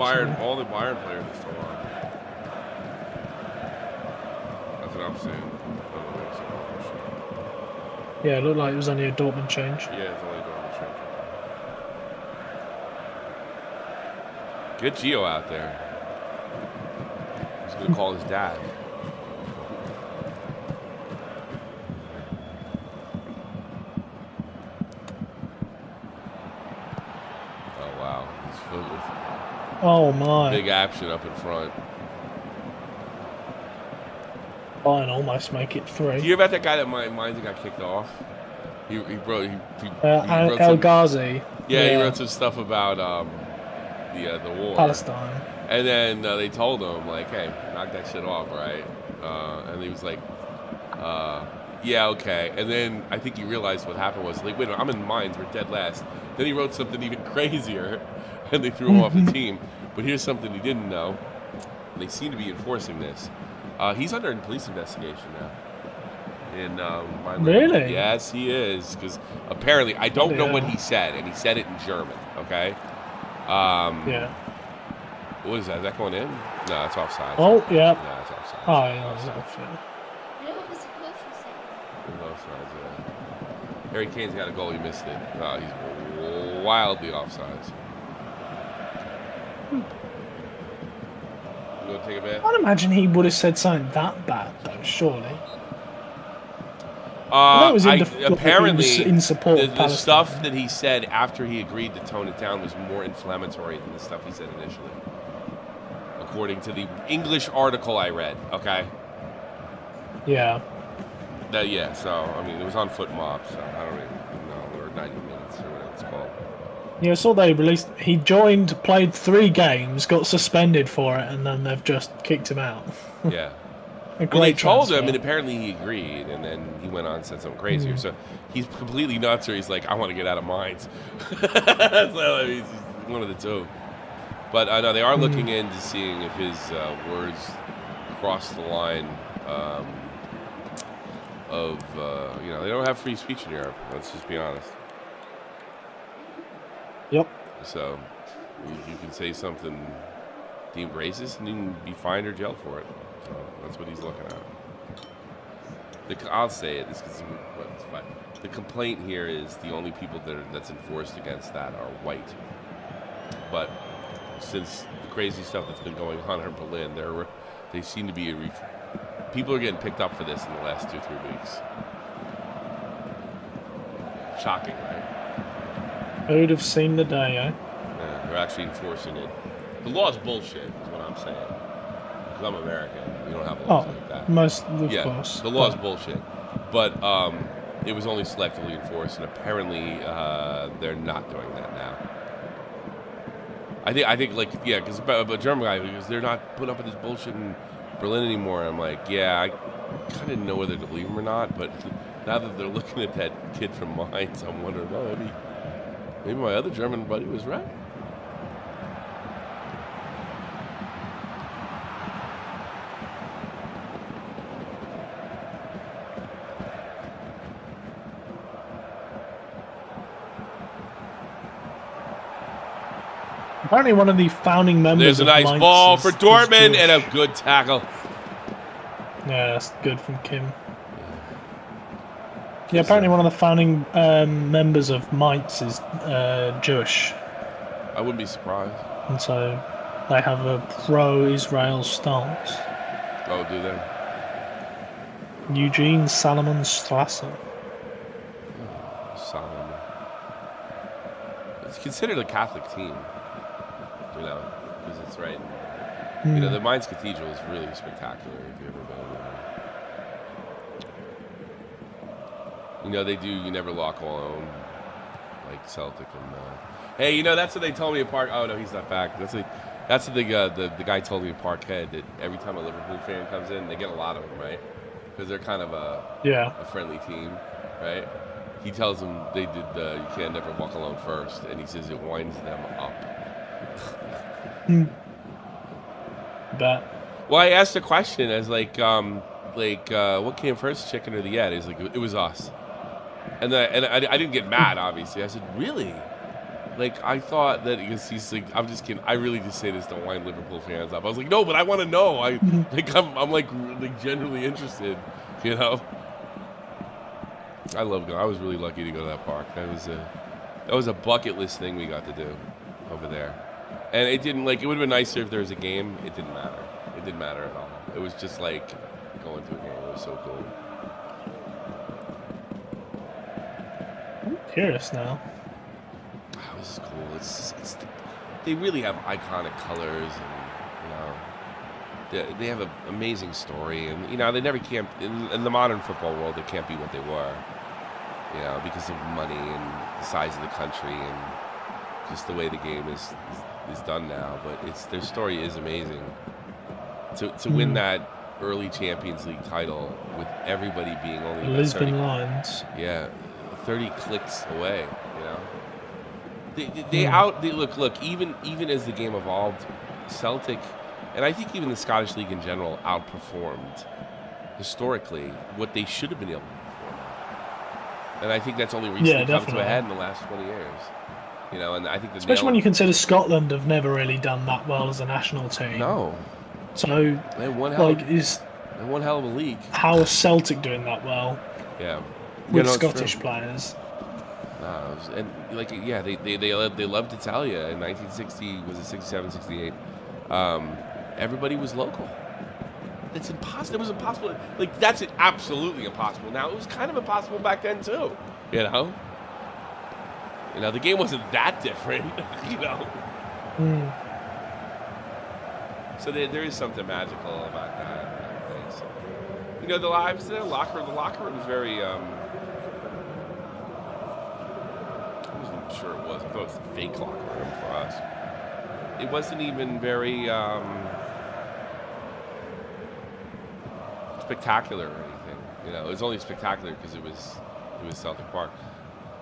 the Bayern players are still on. That's what I'm saying. Yeah, it looked like it was only a Dortmund change. Yeah, it's only a Dortmund change. Get Gio out there. He's going to call his dad. Oh, wow. He's filled with my. big action up in front. Bayern almost make it 3. Do you hear about that guy that Mainz got kicked off? He wrote El Ghazi. Yeah, he wrote some stuff about the war. Palestine. And then they told him, like, hey, knock that shit off, right? And he was like, yeah, okay. And then I think he realized what happened was, like, wait, I'm in Mainz, we're dead last. Then he wrote something even crazier, and they threw him off the team. But here's something he didn't know, and they seem to be enforcing this. He's under police investigation now. Really? Yes, he is. Because apparently, I don't know what he said, and he said it in German, okay? Yeah. What is that? Is that going in? No, that's offside. Oh, yeah. Yeah, that's offside. Oh, yeah, that's offside. Offside, yeah. Harry Kane's got a goal, he missed it. Oh, he's wildly offsides. You going to take a bath? I'd imagine he would have said something that bad, though, surely. Apparently, in support of the stuff that he said after he agreed to tone it down was more inflammatory than the stuff he said initially. According to the English article I read, okay? Yeah. So, I mean, it was on Foot Mob, so I don't even know, or 90 minutes, or whatever it's called. Yeah, I saw they released, he joined, played 3 games, got suspended for it, and then they've just kicked him out. Yeah. Well, they told him, and apparently he agreed, and then he went on and said something crazier. So he's completely nuts, or he's like, I want to get out of Mainz. So, I mean, he's one of the two. But no, they are looking into seeing if his words cross the line they don't have free speech in Europe. Let's just be honest. Yep. So you can say something deemed racist, and you can be fined or jailed for it. So that's what he's looking at. I'll say it. The complaint here is the only people that's enforced against that are white. But since the crazy stuff that's been going on in Berlin, they seem to be people are getting picked up for this in the last 2-3 weeks. Shocking, right? Who would have seen the day, eh? Yeah, they're actually enforcing it. The law is bullshit, is what I'm saying. because I'm American. We don't have laws Oh, like that. most of course. The law's bullshit. But it was only selectively enforced, and apparently they're not doing that now. I think like, yeah, because but German guy, because they're not putting up with this bullshit in Berlin anymore. I'm like, yeah, I kind of didn't know whether to believe him or not, but now that they're looking at that kid from Mainz, I'm wondering, well, maybe my other German buddy was right. Apparently, one of the founding members. There's a nice Mainz ball for Dortmund Jewish. and a good tackle. Yeah, that's good from Kim. Yeah, apparently one of the founding members of Mainz is Jewish. I wouldn't be surprised. And so they have a pro-Israel stance. Oh, do they? Eugene Salomon Strasser. Solomon. It's considered a Catholic team, you know, because it's right. You know, the Mainz Cathedral is really spectacular if you've ever been there. You know, they do You Never Walk Alone, like Celtic and... Hey, you know, that's what they told me at Park... Oh, no, he's not back. That's what the guy told me at Parkhead, that every time a Liverpool fan comes in, they get a lot of them, right? Because they're kind of a friendly team, right? He tells them they did You Can't Never Walk Alone first, and he says it winds them up. Bet. Well, I asked a question as like, what came first, chicken or the egg? He's like, it was us. And I didn't get mad, obviously. I said, really? Like, I thought that because he's like, I'm just kidding. I really just say this to wind Liverpool fans up. I was like, no, but I want to know. I'm like genuinely interested, you know. I love going. I was really lucky to go to that park. That was a bucket list thing we got to do over there. And it didn't, like, it would have been nicer if there was a game. It didn't matter. It didn't matter at all. It was just like going to a game. It was so cool. I'm curious now. Oh, this is cool. They really have iconic colors, and you know, they have an amazing story, and you know, they never can't in the modern football world. They can't be what they were, you know, because of money and the size of the country and just the way the game is done now. But their story is amazing. To win that early Champions League title with everybody being only The Lisbon Lions. Yeah, 30 clicks away, you know. They look even as the game evolved, Celtic, and I think even the Scottish League in general outperformed historically what they should have been able to perform. And I think that's only recently come to a head in the last 20 years. You know, and I think especially when you consider Scotland have never really done that well as a national team. No. So they won hell of a league. How is Celtic doing that well? Yeah. With Scottish players. And like, yeah, they loved Italia in 1960. Was it 67, 68? Everybody was local. It's impossible. It was impossible. Like, that's absolutely impossible. Now it was kind of impossible back then too. You know. You know, the game wasn't that different. You know. So there is something magical about that place. You know, the locker room was very. I wasn't sure it was. I thought it was a fake locker room for us. It wasn't even very spectacular or anything. You know, it was only spectacular because it was Celtic Park.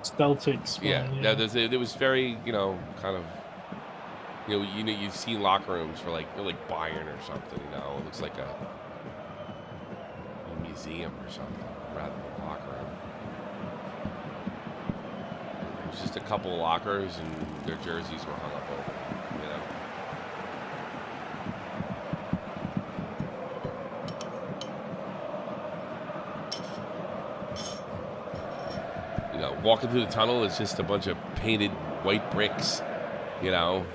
Celtics. Yeah. It was very, you know, kind of. You know, you've seen locker rooms for like Bayern or something. You know, it looks like a museum or something rather than a locker room. It was just a couple of lockers and their jerseys were hung up over, you know. You know, walking through the tunnel is just a bunch of painted white bricks, you know.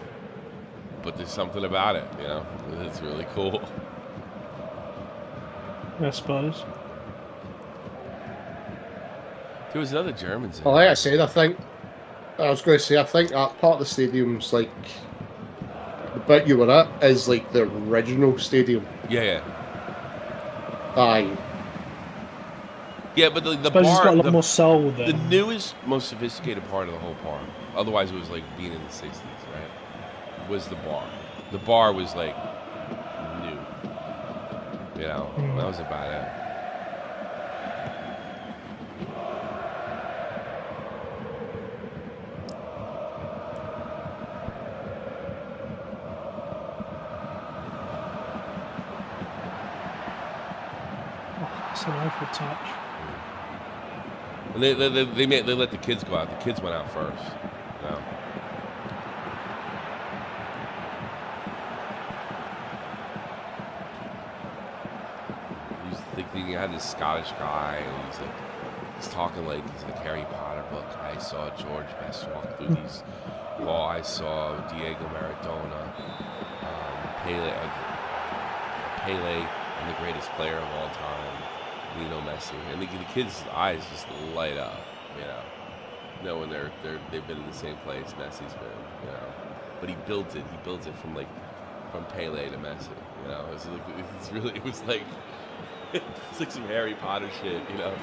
But there's something about it, you know. It's really cool. I suppose. There was another Germans. Well, like I said, I think that part of the stadium's like the bit you were at is like the original stadium. Yeah. Aye. Yeah, but the Suppose it's bar, got a lot more soul the than newest, most sophisticated part of the whole park. Otherwise, it was like being in the '60s, right? Was the bar. The bar was like new. You know, that was about it. It's an awful touch. And they let the kids go out. The kids went out first. You know? He's thinking you had this Scottish guy, and he's talking like he's like Harry Potter book. I saw George Best walk through these. Well, I saw Diego Maradona, Pele, and the greatest player of all time, Lionel Messi, and the kids' eyes just light up, you know when they've been in the same place Messi's been, you know. But he built it from Pele to Messi, you know. It was like it's like some Harry Potter shit, you know.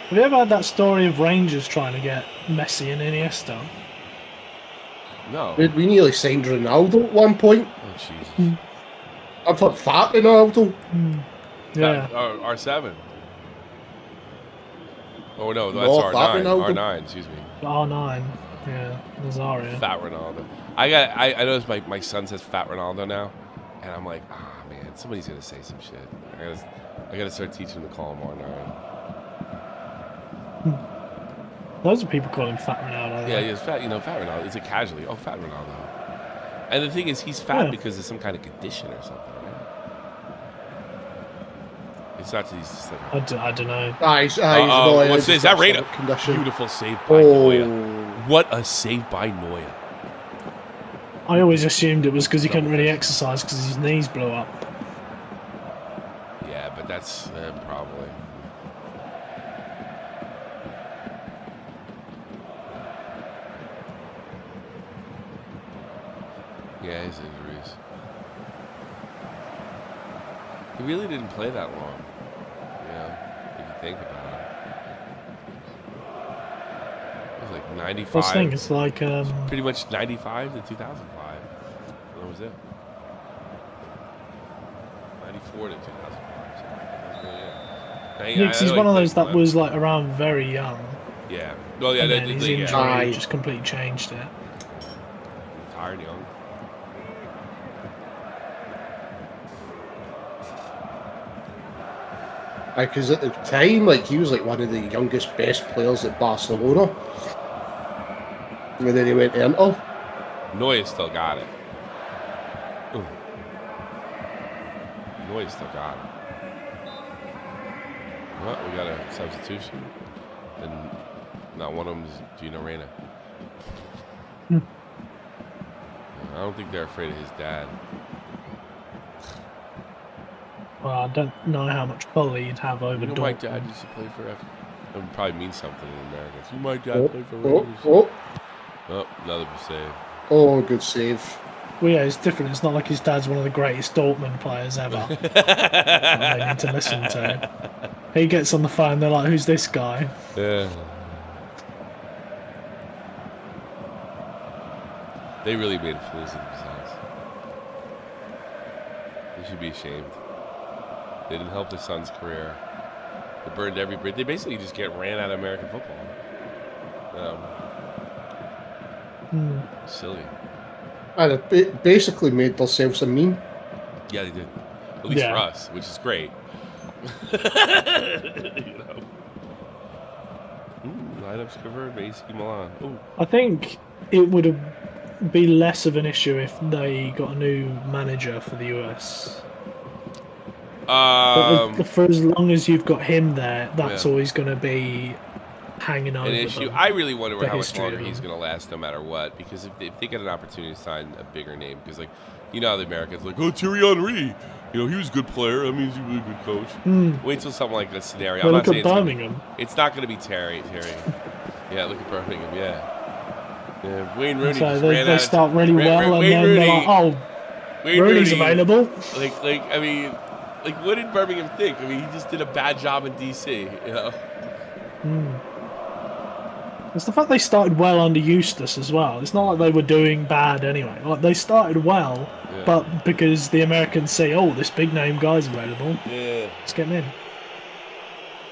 Have you ever had that story of Rangers trying to get Messi and Iniesta? No. We nearly signed Ronaldo at one point. Oh Jesus. I thought fat Ronaldo. Yeah. R7. Oh no, that's No, R9. Fat Ronaldo. R9, excuse me. R9. Yeah. Nazario. Fat Ronaldo. I noticed my son says Fat Ronaldo now, and I'm like, man, somebody's gonna say some shit. I gotta start teaching him to call him R9. Loads of people call him Fat Ronaldo. Yeah, he's fat. You know, Fat Ronaldo. It's a casually. Oh, Fat Ronaldo. And the thing is, he's fat because of some kind of condition or something, right? It's not that he's just like. I don't know. What's this? That rate? Beautiful save by Neuer. What a save by Neuer. I always assumed it was because he couldn't really exercise because his knees blew up. Yeah, but that's probably. Yeah, his injuries. He really didn't play that long. Yeah, if you think about it. It was like 95. First thing, it's like pretty much 95 to 2005. That was it. 94 to 2005. So that was really it. Yeah, because he's one of those that was like around very young. Yeah. Well, yeah. And then his injury just completely changed it. Retired young. Because at the time, like, he was like one of the youngest, best players at Barcelona. And then he went to Inter. Neuer still got it. Ooh. Neuer still got it. Well, we got a substitution. And not one of them is Gino Reyna. I don't think they're afraid of his dad. Well, I don't know how much pull he'd have over Dortmund. My dad used to play for F. That would probably mean something in America. So my dad played for Rangers. Oh, another save. Oh, good save. Well, yeah, it's different. It's not like his dad's one of the greatest Dortmund players ever. They need to listen to. He gets on the phone, they're like, who's this guy? Yeah. They really made fools of themselves. They should be ashamed. They didn't help their son's career. They burned every bridge. They basically just get ran out of American football. Silly. And it basically made themselves a meme. Yeah, they did. At least for us, which is great. You know. Lineups covered by AC Milan. Ooh. I think it would be less of an issue if they got a new manager for the US. But for as long as you've got him there, that's always going to be hanging over an issue. them. I really wonder how much longer of he's going to last, no matter what. Because if they get an opportunity to sign a bigger name, because like you know how the Americans like, oh, Thierry Henry, you know he was a good player. That means he was a good coach. Wait till something like this scenario. Well, I'm not look saying at Birmingham. it's not going to be Terry. Yeah, look at Birmingham. Yeah. Yeah, Wayne Rooney So just they, ran they out start of really well, and Wayne then Rooney, they're like, oh, Wayne Rooney's Rooney, available. I mean, what did Birmingham think? I mean, he just did a bad job in DC, you know. It's the fact they started well under Eustace as well. It's not like they were doing bad anyway. Like they started well, but because the Americans say, "Oh, this big name guy's available," let's get him in. I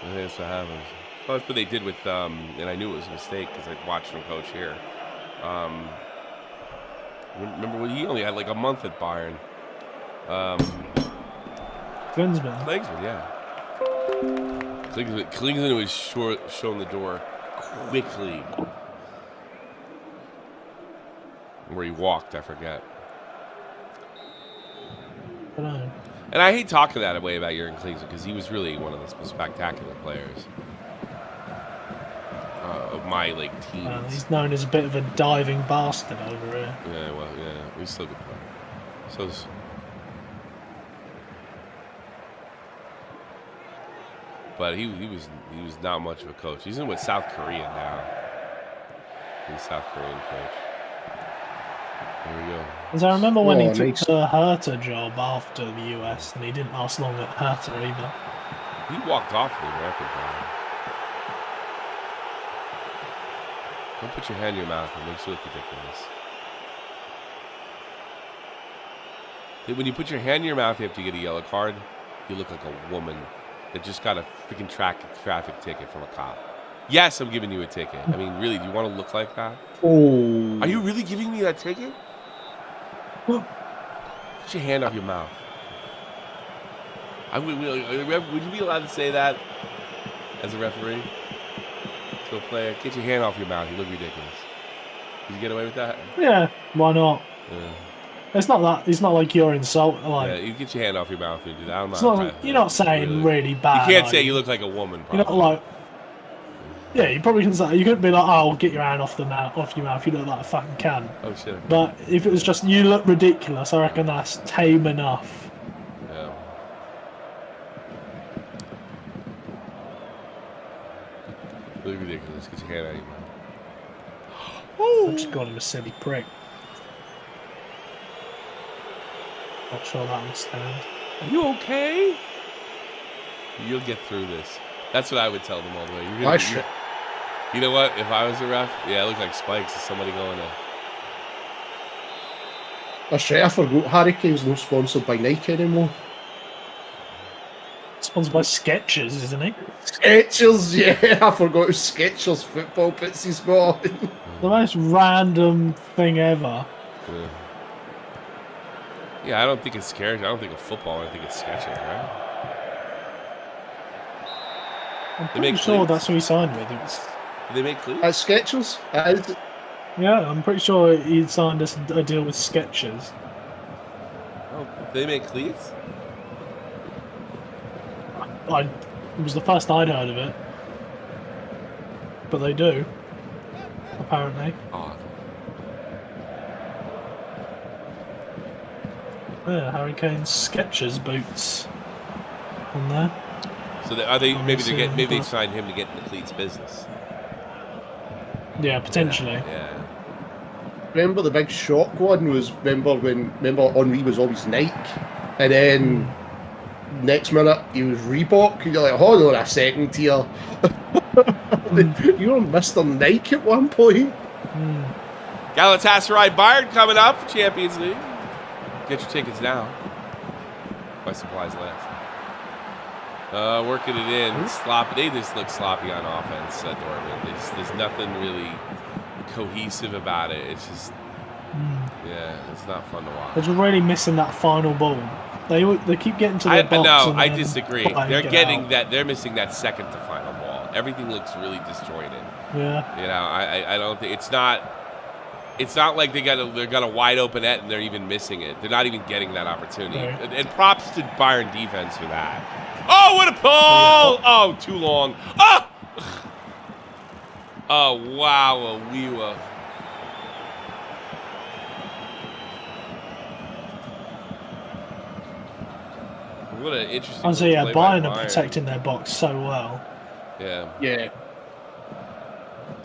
think that's what happens. Well, that's what they did with, and I knew it was a mistake because I watched him coach here. Remember when he only had like a month at Bayern? Klinsmann, yeah. Klinsmann was shown the door quickly. Where he walked, I forget. And I hate talking that way about Jurgen Klinsmann because he was really one of the most spectacular players of my teens. He's known as a bit of a diving bastard over here. Yeah, well, yeah, he's still a good player. But he was not much of a coach. He's in with South Korea now. He's a South Korean coach. There we go. Because I remember when he took the Hertha job after the US, and he didn't last long at Hertha either. He walked off the American player. Don't put your hand in your mouth. It makes you look ridiculous. When you put your hand in your mouth, you have to get a yellow card. You look like a woman that just got a freaking traffic ticket from a cop. Yes, I'm giving you a ticket. I mean, really, do you want to look like that? Oh. Are you really giving me that ticket? Put your hand off your mouth. Would you be allowed to say that as a referee to a player? Get your hand off your mouth. You look ridiculous. Did you get away with that? Yeah, why not? Yeah. It's not that. It's not like you're insulting. Yeah, you get your hand off your mouth when you do that. It's not like, you're not saying really bad. You can't say you look like a woman. Probably. You're not like. Yeah, you probably can say. You couldn't be like, "Oh, get your hand off your mouth." You look like a fucking can. Oh shit. But if it was just you look ridiculous, I reckon that's tame enough. Yeah. Look ridiculous. Get your hand out of your mouth. I just got him a silly prick. Not sure that would stand. Are you okay? You'll get through this. That's what I would tell them all the way. You know what? If I was a ref, yeah, it looked like spikes. Is somebody going to? That's right. I forgot Harry Kane's not sponsored by Nike anymore. Sponsored by Skechers, isn't he? Skechers, yeah. I forgot it was Skechers football bits he's got. The most random thing ever. Yeah, I don't think it's Skechers. I don't think it's football. I think it's Skechers, right? I'm pretty sure that's who he signed with. Do they make cleats? At Skechers? Yeah, I'm pretty sure he signed a deal with Skechers. Oh, they make cleats? It was the first I'd heard of it. But they do. Apparently. Oh. Yeah, Harry Kane's Skechers boots on there. So maybe they signed him to get in the cleats business. Yeah, potentially. Yeah. Remember the big shock one was remember Henry was always Nike, and then next minute he was Reebok. And you're like, hold on a second here. You were Mr. Nike at one point. Galatasaray Bayern coming up for Champions League. Get your tickets now. Buy supplies last. Working it in. Sloppy. They just look sloppy on offense at Dortmund. There's nothing really cohesive about it. It's just, yeah, it's not fun to watch. They're just really missing that final ball. They keep getting to their box. No, I disagree. They're missing that second to final ball. Everything looks really disjointed. Yeah. You know, I don't think it's not. It's not like they got a wide open net and they're even missing it. They're not even getting that opportunity. Right. And props to Bayern defense for that. Oh, what a pull! Oh, too long. Oh! Oh, wow, Weewa. What an interesting. So yeah, Bayern are protecting their box so well. Yeah. Yeah.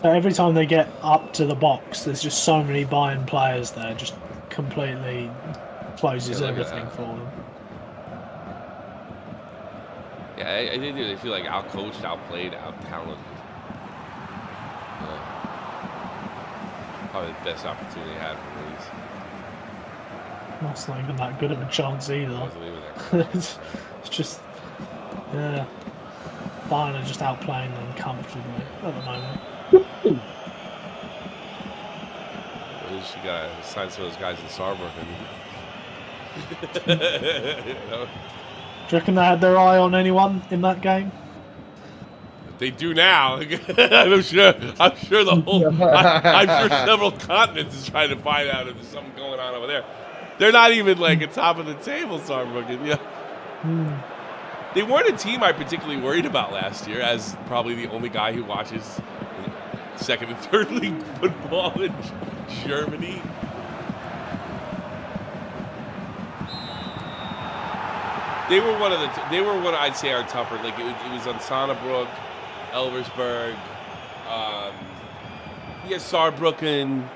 Every time they get up to the box, there's just so many Bayern players there, just completely closes everything for them. Yeah, I think they feel like out-coached, outplayed, out-talented. Probably the best opportunity they had for these. That's not even that good of a chance either. Wasn't even that it's just, yeah. Bayern are just outplaying them comfortably at the moment. At least you gotta sign some of those guys in Saarbrücken. Do you reckon they had their eye on anyone in that game? They do now. I'm sure the whole. I'm sure several continents is trying to find out if there's something going on over there. They're not even like at top of the table, Saarbrücken. Yeah. They weren't a team I particularly worried about last year, as probably the only guy who watches second and third league football in Germany. They were one I'd say are tougher. Like it was on Sonnenbrook, Elversberg, Saarbrücken,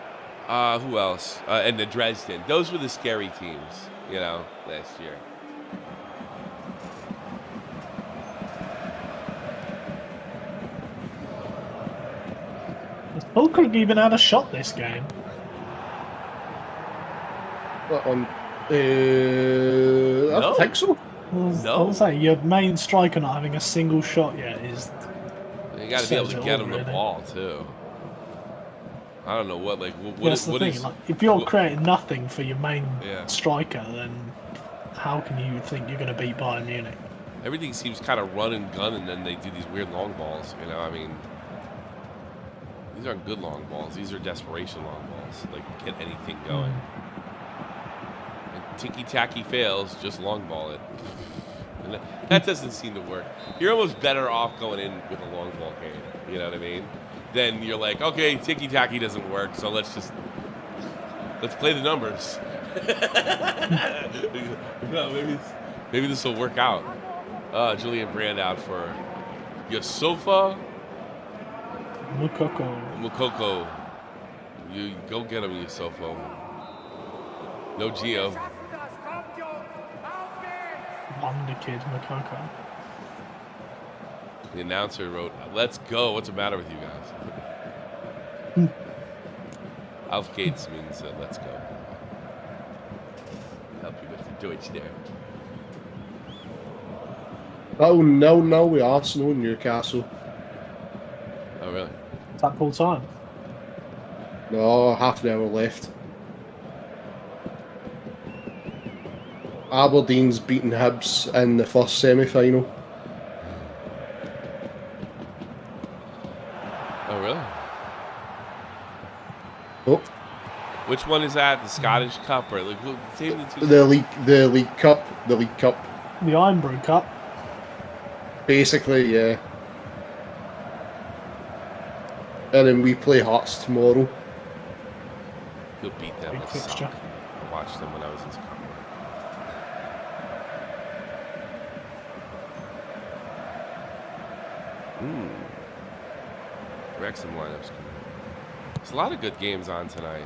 who else? And the Dresden. Those were the scary teams, last year. Fulkrug even had a shot this game. What on? I don't think so. I was saying, your main striker not having a single shot yet is. You got to be able to get him the ball too. I don't know what That's the thing. If you're creating nothing for your main striker, then how can you think you're going to beat Bayern Munich? Everything seems kind of run and gun, and then they do these weird long balls. I mean, these aren't good long balls. These are desperation long balls. Like get anything going. Ticky-tacky fails, just long ball it. And that doesn't seem to work. You're almost better off going in with a long ball game, you know what I mean? Then you're like, okay, ticky-tacky doesn't work, so let's play the numbers. Maybe this will work out. Julian Brand out for Yusufa Mukoko. You go get him, Yusufa. No Gio. Wonder kid, Makoko. The announcer wrote, "Let's go. What's the matter with you guys?" Auf geht's means let's go. Help you with the Deutsch there. Oh, no, we Arsenal and Newcastle. Oh, really? Is that full time? No, half an hour left. Aberdeen's beaten Hibs in the first semi-final. Oh, really? Oh. Which one is that? The Scottish Cup or like the League Cup? The League Cup. The Ironbrew Cup. Basically, yeah. And then we play Hearts tomorrow. He'll beat them. Big fixture. I watched them when I was in Scotland. Wrexham lineups coming. There's a lot of good games on tonight.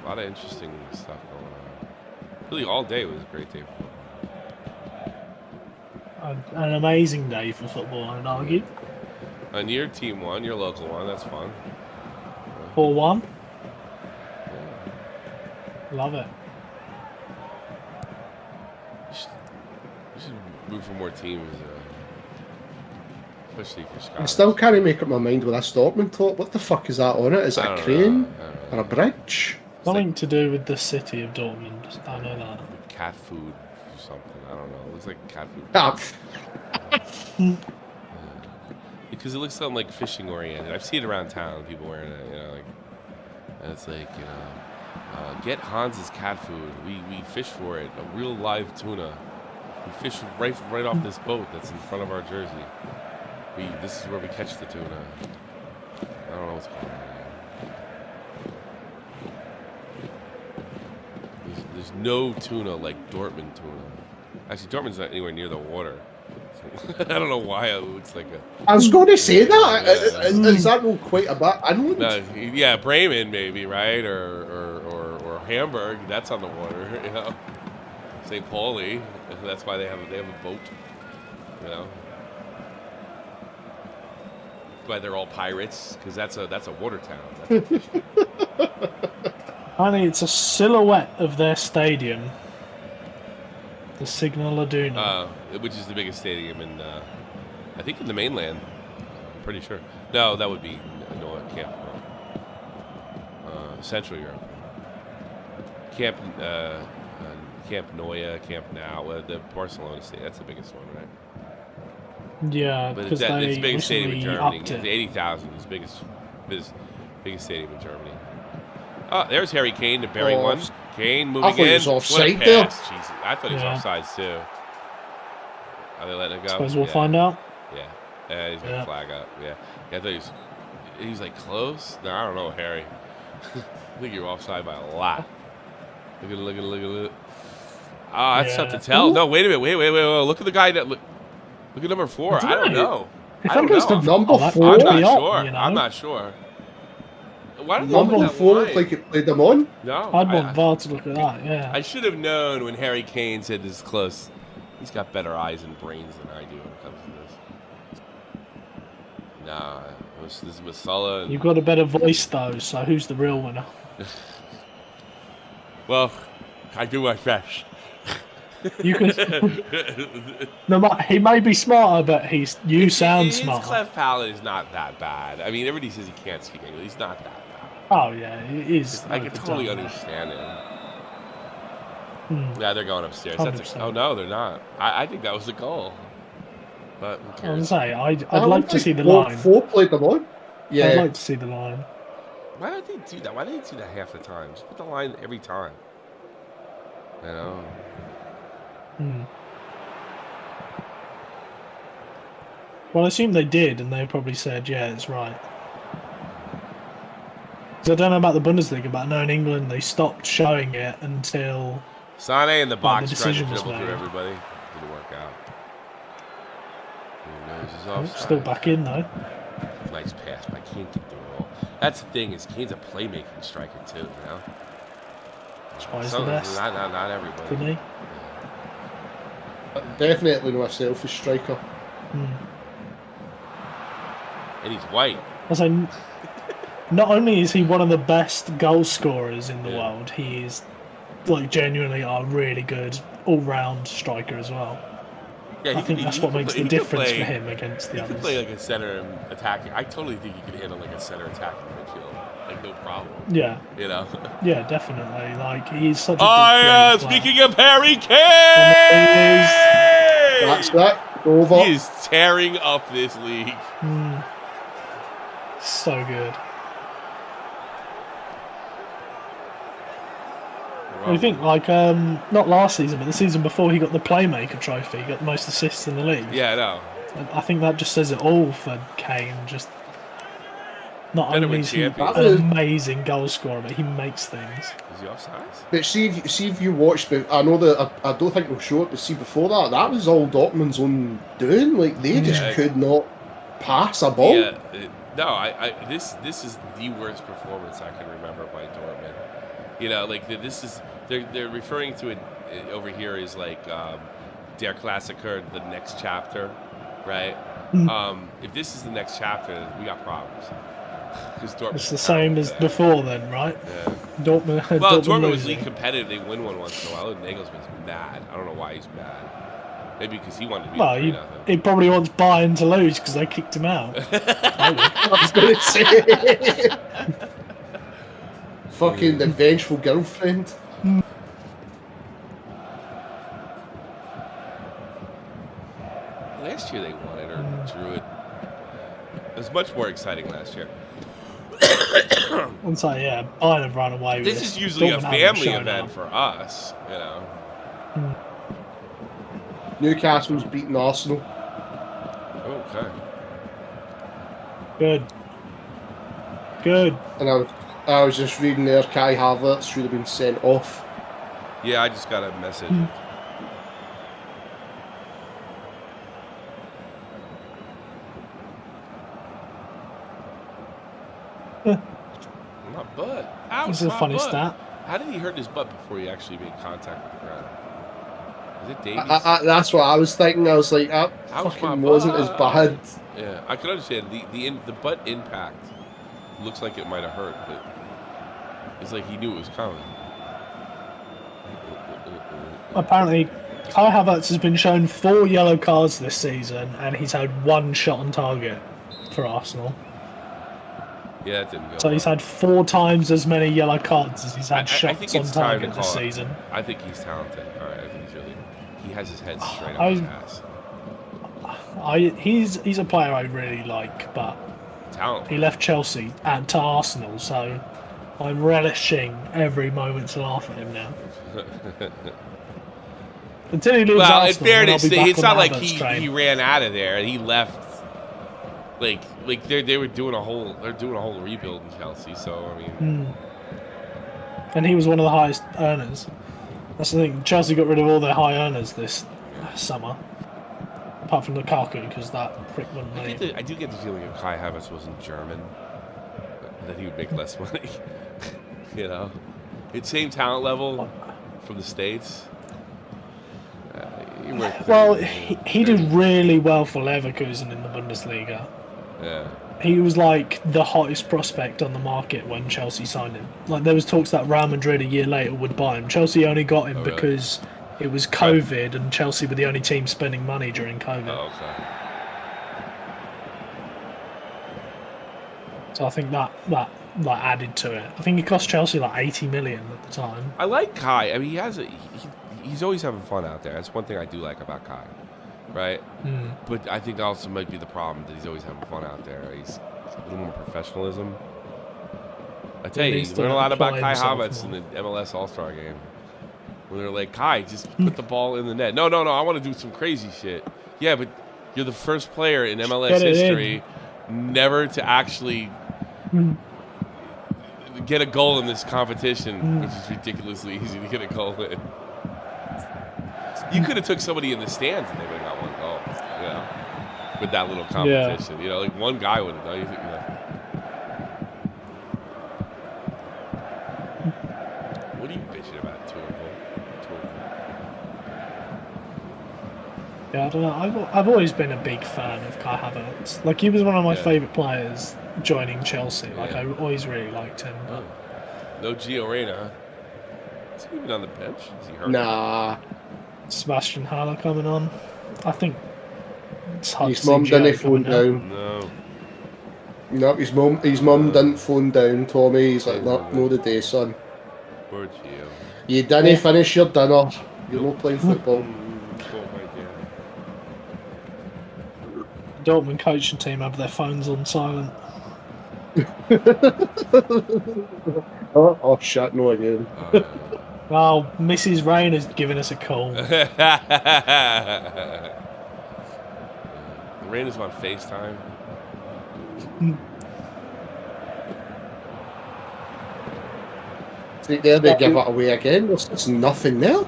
A lot of interesting stuff going on. Really, all day was a great day for football. An amazing day for football, I'd argue. And your team won, your local one. That's fun. 4-1. Yeah. Love it. You should root for more teams. Especially for Scotland. I still can't make up my mind with this Dortmund top. What the fuck is that on it? Is it a crane or a bridge? Something to do with the city of Dortmund. I know that. Cat food or something. I don't know. It looks like cat food. Because it looks something like fishing oriented. I've seen it around town. People wearing it. And it's like get Hans's cat food. We fish for it. A real live tuna. We fish right off this boat that's in front of our jersey. This is where we catch the tuna. I don't know what's going on. There's no tuna like Dortmund tuna. Actually, Dortmund's not anywhere near the water. It's I don't know why it looks like a. I was going to say that. Yeah. Is that not quite a bit inland? No, yeah, Bremen maybe, right? Or Hamburg. That's on the water, you know. St. Pauli. That's why they have a boat, you know. That's why they're all pirates, because that's a water town. Honey, it's a silhouette of their stadium. The Signal Iduna. Which is the biggest stadium in, I think, in the mainland. I'm pretty sure. No, that would be Camp Central Europe. Camp Noia, Camp Now, the Barcelona stadium. That's the biggest one, right? Yeah, But because it's they the biggest stadium in Germany. It's it. 80,000. It's biggest stadium in Germany. Oh, there's Harry Kane to bury one. Kane moving I thought in. he was What a offside there. pass. Jesus. I thought he was offsides too. Are they letting it go? Suppose we'll find out. Yeah, he's gonna flag up. Yeah, I thought he was like close. No, I don't know, Harry. I think you're offside by a lot. Look at it. Ah, that's tough to tell. Ooh. No, wait a minute. Wait. Look at the guy that look at number 4. I don't know. If that goes to number 4, I'm not sure. You know? I'm not sure. Why did number 4 look like it played them on? No, I'd want VAR to look at that. Yeah. I should have known when Harry Kane said this is close. He's got better eyes and brains than I do when it comes to this. Nah, this is Masala. You've got a better voice though, so who's the real winner? Well, I do my best. You can. No, he may be smarter, but you sound smarter. His cleft palate is not that bad. I mean, everybody says he can't speak English. He's not that bad. Oh yeah, it is. I can totally understand him. Yeah, they're going upstairs. Oh no, they're not. I think that was the goal. But who cares? I'd like to see the line. 4 played them on. Yeah, I'd like to see the line. Why don't they do that? Why do they do that half the time? Just put the line every time. You know. Well, I assume they did, and they probably said, "Yeah, it's right." Because I don't know about the Bundesliga, but I know in England they stopped showing it until Sane in the box the trying to decision was dribble through made. everybody. Didn't work out. Who knows his offside. Still back in though. Nice pass by Kane to do it all. That's the thing, is Kane's a playmaking striker too, you know? That's why he's the best. Not everybody. For me. definitely not a selfish striker. And he's white. I was like, not only is he one of the best goal scorers in the world, he is like genuinely a really good all-round striker as well. Yeah, I think that's what makes the difference for him against the He others. can play like a center attacking. I totally think he could handle like a center attacking midfield, like no problem. Yeah. You know. Yeah, definitely. Like he's such a. Oh yeah! Speaking of Harry Kane, that's that. Over. He is tearing up this league. So good. I think, like, not last season, but the season before, he got the Playmaker trophy. He got the most assists in the league. Yeah, I know. I think that just says it all for Kane. Just not Better only win is he an champions. amazing goal scorer, but he makes things. Is he offside? But see if you watch, but I know that I don't think they'll show it. But see, before that was all Dortmund's own doing. Like they just could not pass a ball. Yeah, this is the worst performance I can remember by Dortmund. You know, like this is they're referring to it over here as like Der Klassiker, the next chapter, right? If this is the next chapter, we got problems. It's the same as before, then, right? Yeah. Dortmund. Well, Dortmund was losing. league competitive. They win one once in a while. And Nagelsmann's mad. I don't know why he's mad. Maybe because he wanted to be. Well, he probably wants Bayern to lose because they kicked him out. I was going to say. Fucking the vengeful girlfriend. Last year they won it or drew it. It was much more exciting last year. And so, yeah, Bayern have run away with this. This is usually Dortmund a family haven't event shown for us, you know. Newcastle's beating Arsenal. Okay. Good. And I was just reading there, Kai Havertz should have been sent off. Yeah, I just got a message. My butt. Ouch, This is a my funny butt. stat. How did he hurt his butt before he actually made contact with the ground? Is it Davies? That's what I was thinking. I was like, that Ouch, fucking my wasn't as butt. bad. Yeah, I can understand the butt impact. Looks like it might have hurt, but it's like he knew it was coming. Apparently, Kai Havertz has been shown 4 yellow cards this season, and he's had 1 shot on target for Arsenal. Yeah, that didn't go. So he's had 4 times as many yellow cards as he's had shots on target this season. I think he's talented. All right, I think he has his head straight up his ass. He's a player I really like, but he left Chelsea to Arsenal, so I'm relishing every moment to laugh at him now. Until he leaves Well, in Arsenal, fairness, it's not like he he ran out of there and he left. Like they were doing a whole rebuild in Chelsea. So I mean, and he was one of the highest earners. That's the thing. Chelsea got rid of all their high earners this summer, apart from Lukaku, because that prick wouldn't leave. I do get the feeling if Kai Havertz wasn't German, that he would make less money. You know, it's same talent level from the States. Well, he did really well for Leverkusen in the Bundesliga. Yeah. He was like the hottest prospect on the market when Chelsea signed him. Like there was talks that Real Madrid a year later would buy him. Chelsea only got him because it was COVID and Chelsea were the only team spending money during COVID. Oh, okay. So I think that like added to it. I think it cost Chelsea like 80 million at the time. I like Kai. I mean, he's always having fun out there. That's one thing I do like about Kai, right? But I think also might be the problem that he's always having fun out there. He's a little more professionalism. I tell you learn a lot about Kai Havertz in the MLS All-Star game. When they're like, Kai, just put the ball in the net. No, I want to do some crazy shit. Yeah, but you're the first player in MLS history never to actually get a goal in this competition, which is ridiculously easy to get a goal in. You could have took somebody in the stands and they would have got 1 goal, you know, with that little competition. Yeah. You know, like one guy would have done it. You know. What are you bitching about, Tourville? Yeah, I don't know. I've always been a big fan of Kai Havertz. Like he was one of my favourite players joining Chelsea. Like I always really liked him. But... No Gio Reyna. Is he even on the bench? Is he hurt? Nah. Sebastian Haller coming on. I think it's hard his mum didn't phone down. No, his mum didn't phone down, Tommy. He's like, no the day, son. Poor Gio. You didn't finish your dinner. You're not playing football. Dortmund coaching team have their phones on silent. oh shit, no again. Oh, Mrs. Rain has given us a call. Rain is on FaceTime. See, there they give it away again. There's nothing there.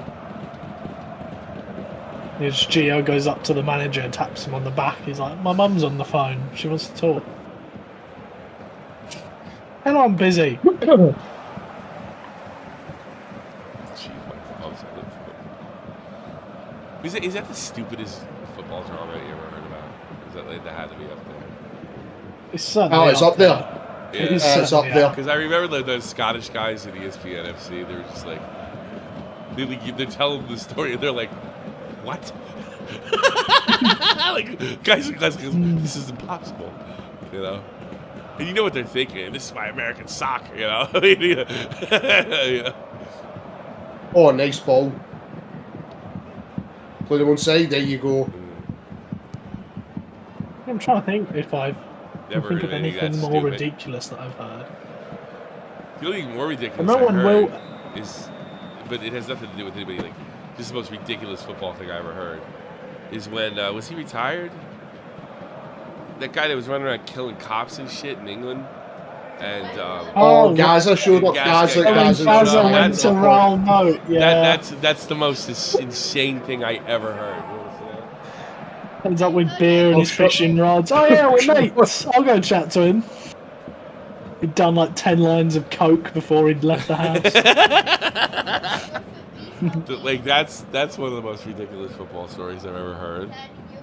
Gio goes up to the manager and taps him on the back. He's like, my mum's on the phone. She wants to talk. Hello, I'm busy. Is that the stupidest football drama you ever heard about? Is that like that had to be up there? It's up there. Yeah. It's up there. Because I remember those Scottish guys in ESPN FC. They were just like, they're telling the story, and they're like, "What?" Like guys, this is impossible, you know. And you know what they're thinking? This is my American soccer, you know. Yeah. Oh, nice ball. Play to one side. There you go. I'm trying to think if I've Never think of heard anything anything that more stupid. ridiculous that I've heard. The only thing more ridiculous No one will. is, but it has nothing to do with anybody. Like, this is the most ridiculous football thing I ever heard. Is when was he retired? That guy that was running around killing cops and shit in England. And Gaza showed up. Gaza went to Real Note. Yeah, that's the most insane thing I ever heard. Ends up with beer and his fishing rods. Oh yeah, we're mates. I'll go chat to him. He'd done like 10 lines of coke before he'd left the house. Like that's one of the most ridiculous football stories I've ever heard.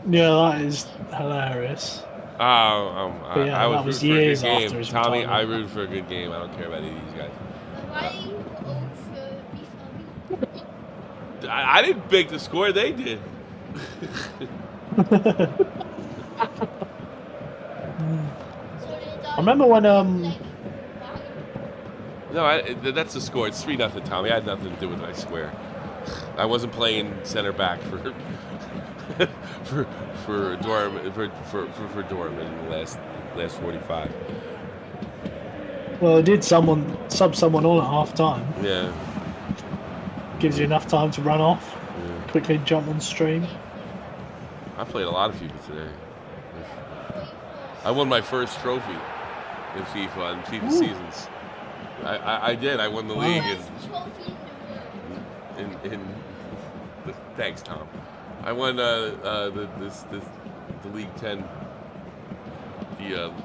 Yeah, that is hilarious. I was was rooting years for a good after game. his Tommy, retirement. I rooted for a good game. I don't care about any of these guys. I didn't pick the score. They did. I remember when No, that's the score. It's 3-0, Tommy. I had nothing to do with it. I swear. I wasn't playing center back for Dortmund in the last 45. well, did someone sub someone on at half time? Yeah. Gives you enough time to run off, quickly jump on stream. I played a lot of FIFA today. I won my first trophy in FIFA in FIFA seasons. I did. I won the league in thanks, Tom. I won the League 10.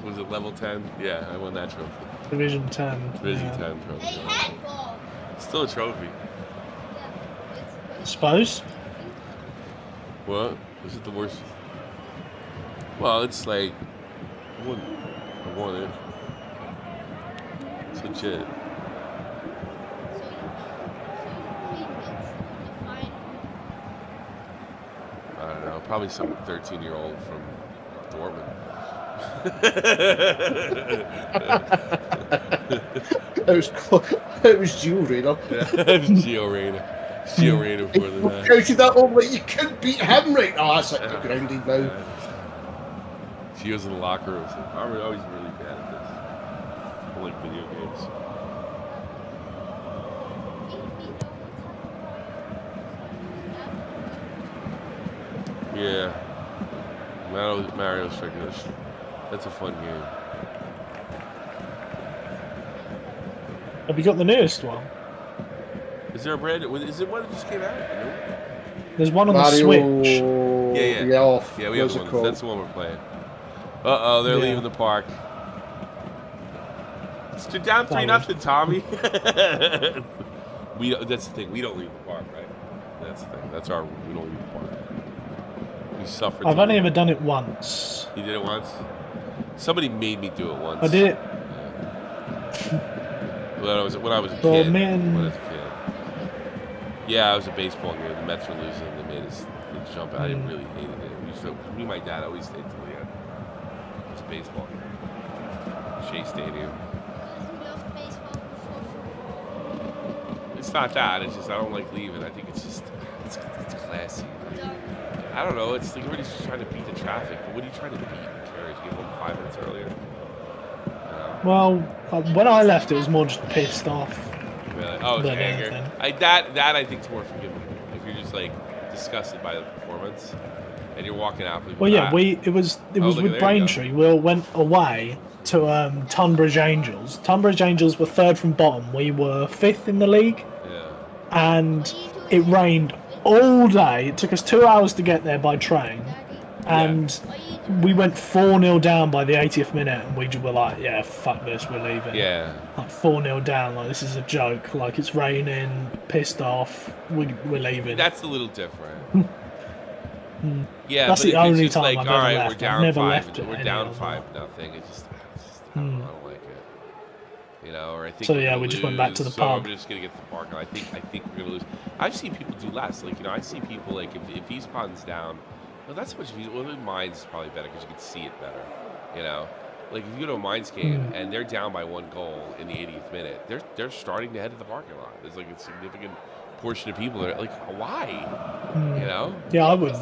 Was it level 10? Yeah, I won that trophy. Division 10. Division 10 trophy. Still a trophy. Suppose. What? Was it the worst? Well, it's like I won it. It's legit. I don't know. Probably some 13-year-old from Dortmund. It was Gio Reyna. Gio Reyna. Gio Reyna for the night. Counted that over like you couldn't beat him, right? Oh, that's like grounded now. Gio's in the locker room. I'm always really bad at this. I like video games. Yeah. Mario Striker. That's a fun game. Have you got the newest one? Is there a brand? Is it one that just came out? No? There's one on Mario... the Switch. Yeah, we have one. That's the one we're playing. They're leaving the park. It's down 3-0, Tommy. That's the thing. We don't leave the park, right? That's the thing. We don't leave the park. We suffer. I've only ever done it once. You did it once? Somebody made me do it once. I did it. When I was a kid. Well, man. When I was a kid. Yeah, it was a baseball game. The Mets were losing. They made us jump out. I really hated it. Me and my dad always stayed till the end. It was a baseball game. Shea Stadium. It's not that. It's just I don't like leaving. I think it's classy. I don't know. It's like everybody's just trying to beat the traffic. But what are you trying to beat? Who cares? You get home 5 minutes earlier. Well, when I left, it was more just pissed off. Really? Oh, it's anger. That I think is more forgiving. If you're just like disgusted by the performance and you're walking out. Well, yeah, it was with Braintree. We went away to Tunbridge Angels. Tunbridge Angels were 3rd from bottom. We were 5th in the league. Yeah. And it rained all day. It took us 2 hours to get there by train. And we went 4-0 down by the 80th minute, and we were like, yeah, fuck this, we're leaving. Yeah. Like 4-0 down, like this is a joke. Like it's raining, pissed off, we're leaving. That's a little different. Yeah, that's but the only it's time like, I've all right, ever we're down never 5. left it. We're down 5-0. It's just I don't like it. You know, or I think. So yeah, we just went back to the pub. I'm just gonna get to the park, and I think we're gonna lose. I've seen people do less. Like I see people like if Eastpon's down. Well, that's much. Well, Mines probably better because you can see it better. You know, like if you go to a Mines game and they're down by 1 goal in the 80th minute, they're starting to head to the parking lot. There's like a significant portion of people that are like, why? You know? Yeah, I would.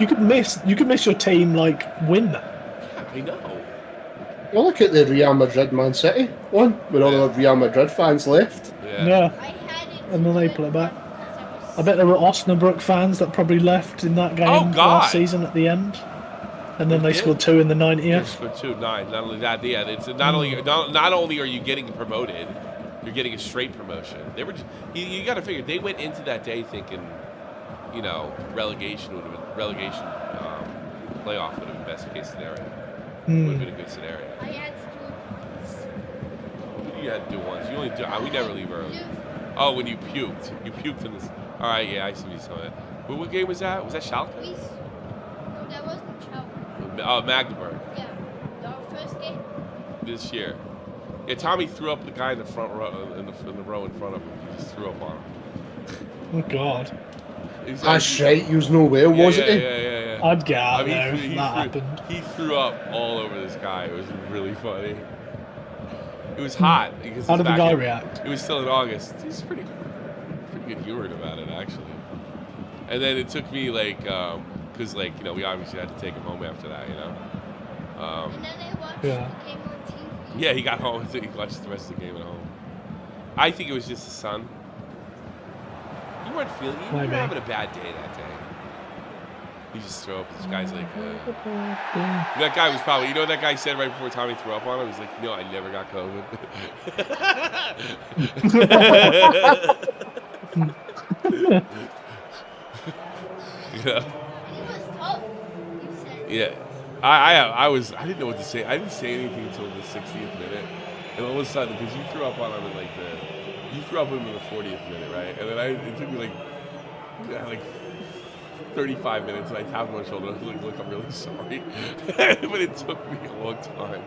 You could miss your team like win that. Yeah, I know. Well, look at the Real Madrid Man City one, where all the Real Madrid fans left. Yeah. And then they pull it back. I bet there were Osnabrück fans that probably left in that game last season at the end, and then they scored 2 in the 90th. They scored 2, 9. Not only that, yeah, it's not only are you getting promoted, you're getting a straight promotion. They were you got to figure they went into that day thinking, you know, relegation playoff would have been best case scenario. Would have been a good scenario. You had to do it once. You only do. We never leave early. Oh, when you puked. You puked in this. All right, yeah, I see what you saw that. What game was that? Was that Schalke? No, that wasn't Schalke. Oh, Magdeburg. Yeah, our first game. This year. Yeah, Tommy threw up the guy in the front row, in the row in front of him. He just threw up on him. Oh God. That's right. He was nowhere, wasn't he? Yeah. I'd get out there if that happened. He threw up all over this guy. It was really funny. It was hot because how did the guy react? It was still in August. He's pretty good humored about it actually. And then it took me because we obviously had to take him home after that, And then they watched the game on TV. Yeah, he got home. He watched the rest of the game at home. I think it was just the sun. You weren't feeling. You were having a bad day that day. You just throw up. This guy's like, that guy was probably. You know what that guy said right before Tommy threw up on him? He's like, no, I never got COVID. Yeah. He was tough. You said. Yeah. I didn't know what to say. I didn't say anything until the 60th minute, and all of a sudden, because you threw up on him in you threw up on him in the 40th minute, right? And then it took me like 35 minutes, and I tapped him on the shoulder. I was like, "Look, I'm really sorry," but it took me a long time.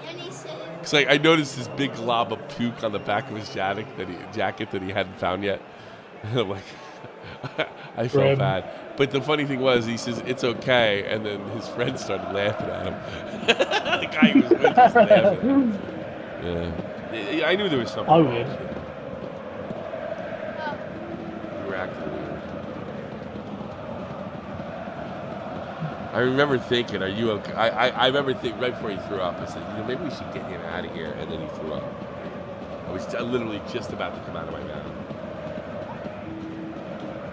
And he said. It's like I noticed this big glob of puke on the back of his jacket that he hadn't found yet. And I'm like, I felt bad. But the funny thing was, he says, it's okay. And then his friends started laughing at him. The guy he was with was laughing. Yeah. I knew there was something. I would. You were acting weird. I remember thinking, are you okay? I remember thinking, right before he threw up, I said, maybe we should get him out of here. And then he threw up. I was literally just about to come out of my mouth.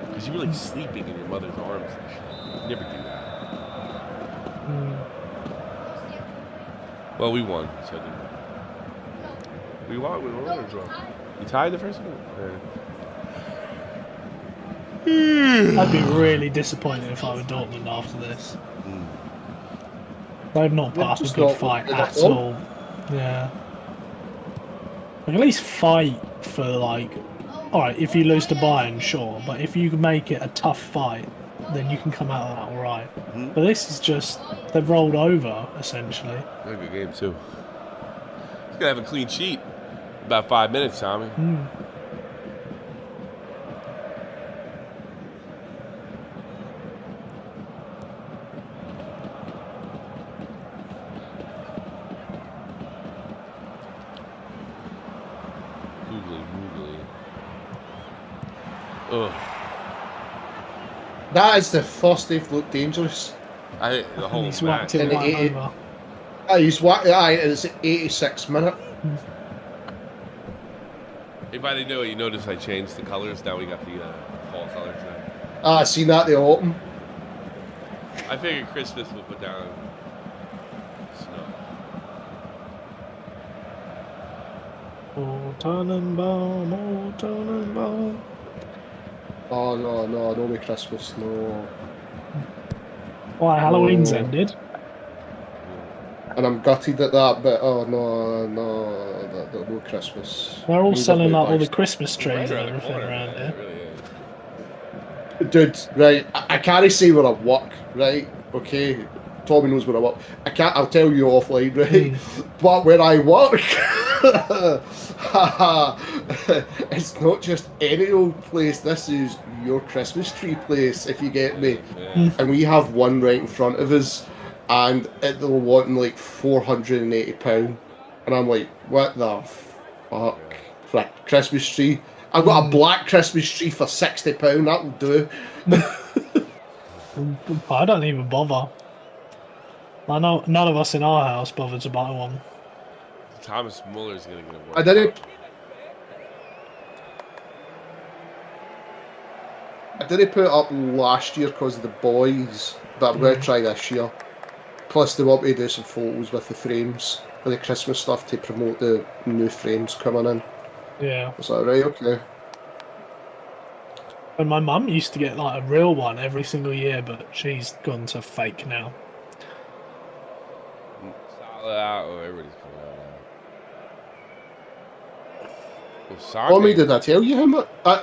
Because you were like sleeping in your mother's arms and shit. You never do that. Well, we won, so we won. We won or draw? You tied the first one? I'd be really disappointed if I were Dortmund after this. They've not put up a good fight at all. Yeah. Like, at least fight for alright, if you lose to Bayern, sure, but if you make it a tough fight, then you can come out of that alright. But this is just, they've rolled over, essentially. A good game, too. He's going to have a clean sheet. About 5 minutes, Tommy. Ugh. That is the first they've looked dangerous. The whole He's match. whacked it right over. He's whacked it, and it's 86 minute. Anybody know? You notice I changed the colors. Now we got the fall colors now. I seen that the autumn. I figured Christmas would put down snow. Oh, Tannenbaum. Oh no be Christmas, no. Why, Halloween's ended? And I'm gutted at that, but no, no Christmas. They're all selling like all the Christmas trees and Right around the everything corner, around man. here. It really is. Dude, right, I can't say where I work, right? Okay, Tommy knows where I work. I'll tell you offline, right? But where I work, it's not just any old place. This is your Christmas tree place, if you get me. Yeah. And we have one right in front of us, and they're wanting like £480. And I'm like, what the fuck? For a Christmas tree? I've got a black Christmas tree for £60, that'll do. I don't even bother. I know none of us in our house bother to buy one. Thomas Muller's gonna get a work. I didn't put it up last year because of the boys, but I'm going to try this year. Plus they want me to do some photos with the frames, with the Christmas stuff to promote the new frames coming in. Yeah. Is that right? Okay. And my mum used to get like a real one every single year, but she's gone to fake now. Solid out. Oh, everybody's coming out Tommy, did I tell you how much? I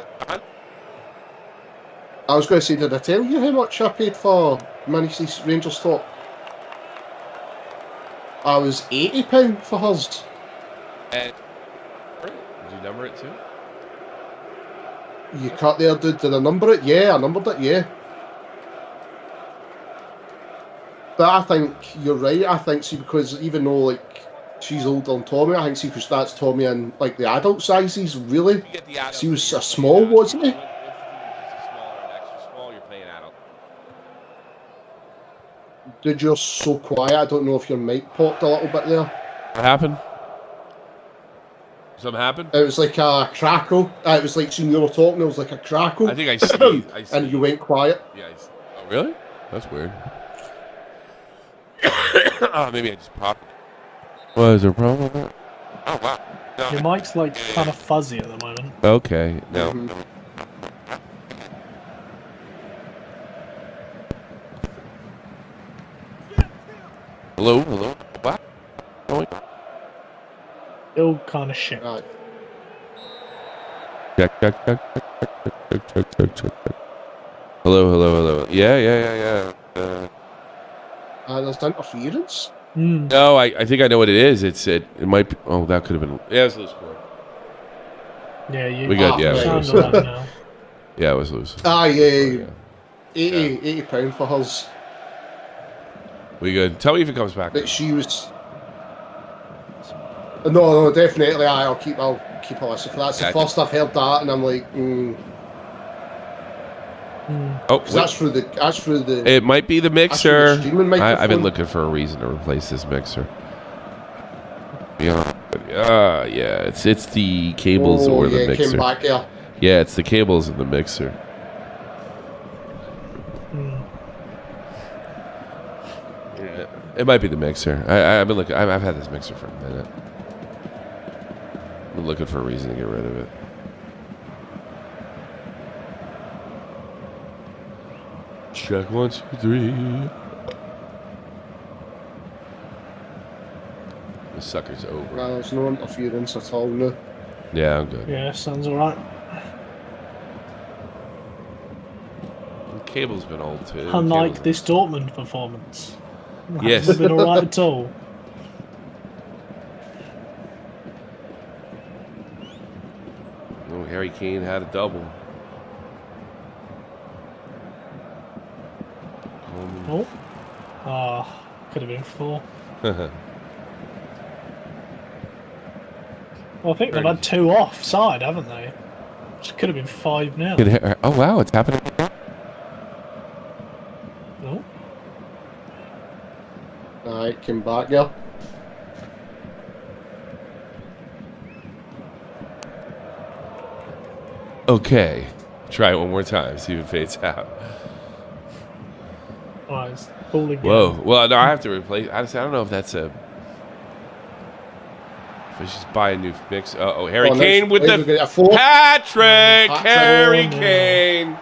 was going to say, did I tell you how much I paid for Manchester Rangers top? I was £80 for hers. And did you number it too? You cut there, dude. Did I number it? Yeah, I numbered it, yeah. But I think you're right. I think, see, because even though, like, she's older than Tommy, I think, see, because that's Tommy in, like, the adult sizes, really. She was a small, wasn't he? Dude, you're so quiet. I don't know if your mic popped a little bit there. What happened? Something happened? It was like a crackle. It was like, when you were talking, it was like a crackle. I think I sneezed. And you went quiet. Yeah. Oh, really? That's weird. Oh, maybe I just popped. What is there a problem with that? Oh, wow. No. Your mic's like kind of fuzzy at the moment. Okay, no. Hello? What? Still kind of shit. Right. Check. Hello. Yeah. There's interference. No, I think I know what it is. It might be. Oh, that could have been. Yeah, it was loose score. Yeah, you. We got yeah. it was sound loose. right now. Yeah, it was loose. Yeah. £80 for hers. We good. Tell me if it comes back. But she was. No, definitely. I'll keep a listen for that. That's the first I've heard that, and I'm like, Oh, that's through the. It might be the mixer. Streaming microphone. I've been looking for a reason to replace this mixer. Yeah, it's the cables or the mixer. Came back, yeah. Yeah, it's the cables and the mixer. Yeah, it might be the mixer. I've been looking. I've had this mixer for a minute. I'm looking for a reason to get rid of it. Check 1, 2, 3. The sucker's over. No, there's no interference at all, no. Yeah, I'm good. Yeah, sounds alright. The cable's been old too. Unlike this Dortmund performance. Yes. Hasn't been alright at all. Oh, Harry Kane had a double. Could have been 4. Well, I think they've had 2 offside, haven't they? Which could have been 5 now. Oh wow, it's happening. No. Alright, came back, yeah. Okay, try it one more time. See if it fades out. Oh, it's all again. Whoa. Well, no, I have to replace. Honestly, I don't know if that's a. If I just buy a new mix. Oh, Harry Kane with the hat-trick. Harry Kane.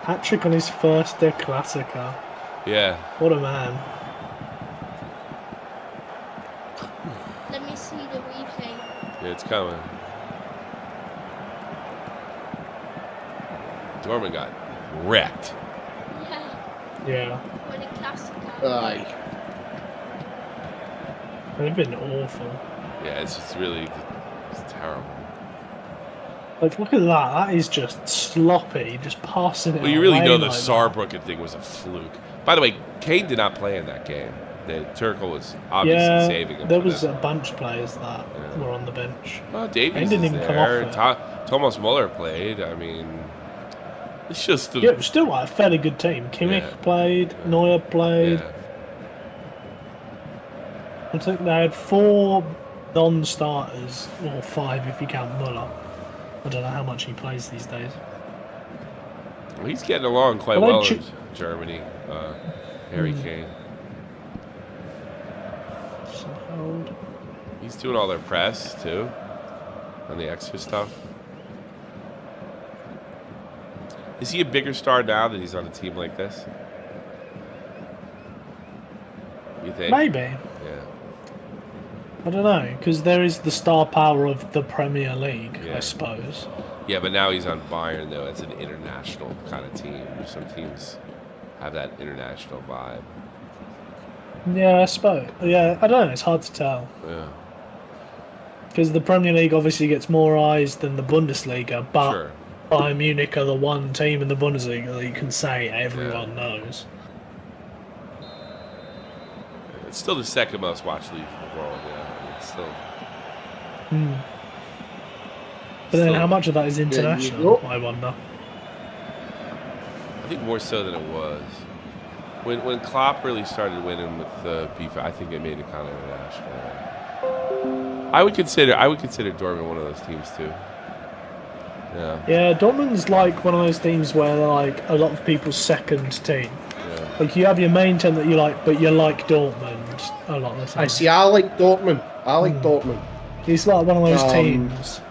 Hat-trick on his first Klassiker. Yeah. What a man. Let me see the replay. Yeah, it's coming. Dortmund got wrecked. Yeah. For the Klassiker. Aye. They've been awful. Yeah, it's terrible. Like, look at that. That is just sloppy. Just passing it. Well, you really away know the like Saarbrücken thing was a fluke. By the way, Kane did not play in that game. The Turkle was obviously saving him. There was a bunch of players that were on the bench. Well, Davies Kane didn't is even come there. off Thomas Muller played. I mean, it's just yeah, it was still like a fairly good team. Kimmich played. Neuer played. Yeah. I think they had 4 non-starters, or 5 if you count Muller. I don't know how much he plays these days. Well, he's getting along quite well in Germany. Harry Kane. He's doing all their press too, on the extra stuff. Is he a bigger star now that he's on a team like this? You think? Maybe. Yeah. I don't know, because there is the star power of the Premier League, Yeah. I suppose. Yeah, but now he's on Bayern, though. It's an international kind of team. Some teams have that international vibe. Yeah, I suppose. Yeah, I don't know. It's hard to tell. Yeah. Because the Premier League obviously gets more eyes than the Bundesliga, but Sure. Bayern Munich are the one team in the Bundesliga that you can say everyone knows. It's still the second most watched league in the world, yeah. It's still... But then still- how much of that is international, go. I wonder. I think more so than it was. When Klopp really started winning with the FIFA, I think it made it kind of international. I would consider Dortmund one of those teams too. Yeah. Yeah, Dortmund's like one of those teams where they're like a lot of people's second team. Yeah. Like you have your main team that you like, but you like Dortmund a lot of the time. I see. I like Dortmund. I like Dortmund. He's like one of those teams.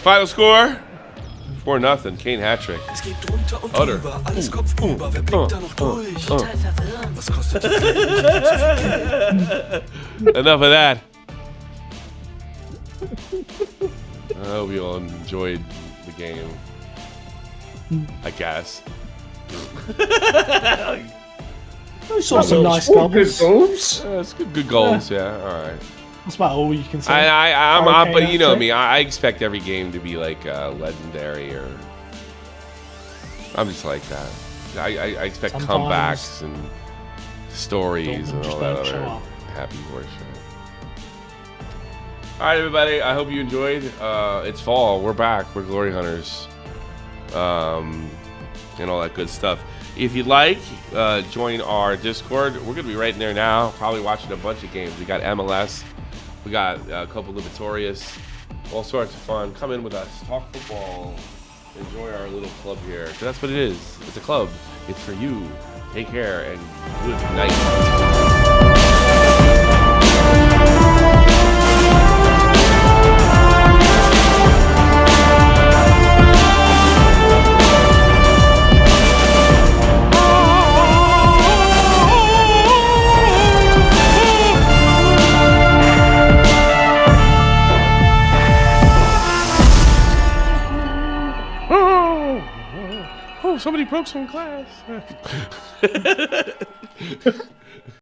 Final score? 4-0. Kane hat trick. Es geht drunter und Oder. drüber, alles kopfüber, wer blickt da noch durch? Total verwirrend. Was kostet die Enough of that. I hope you all enjoyed the game. I guess. I saw some nice goals. goals. It's good goals. Yeah. All right. That's about all you can say. I'm Hurricane but you know hat me. I expect every game to be like legendary, or I'm just like that. I expect Sometimes comebacks and stories Dortmund and just all that don't show other up. happy horse shit. All right, everybody. I hope you enjoyed. It's fall. We're back. We're glory hunters, and all that good stuff. If you'd like, join our Discord. We're gonna be right in there now, probably watching a bunch of games. We got MLS. We got a couple Libertorious, all sorts of fun. Come in with us, talk football, enjoy our little club here. 'Cause that's what it is. It's a club. It's for you. Take care and good night. Oh, somebody broke some glass.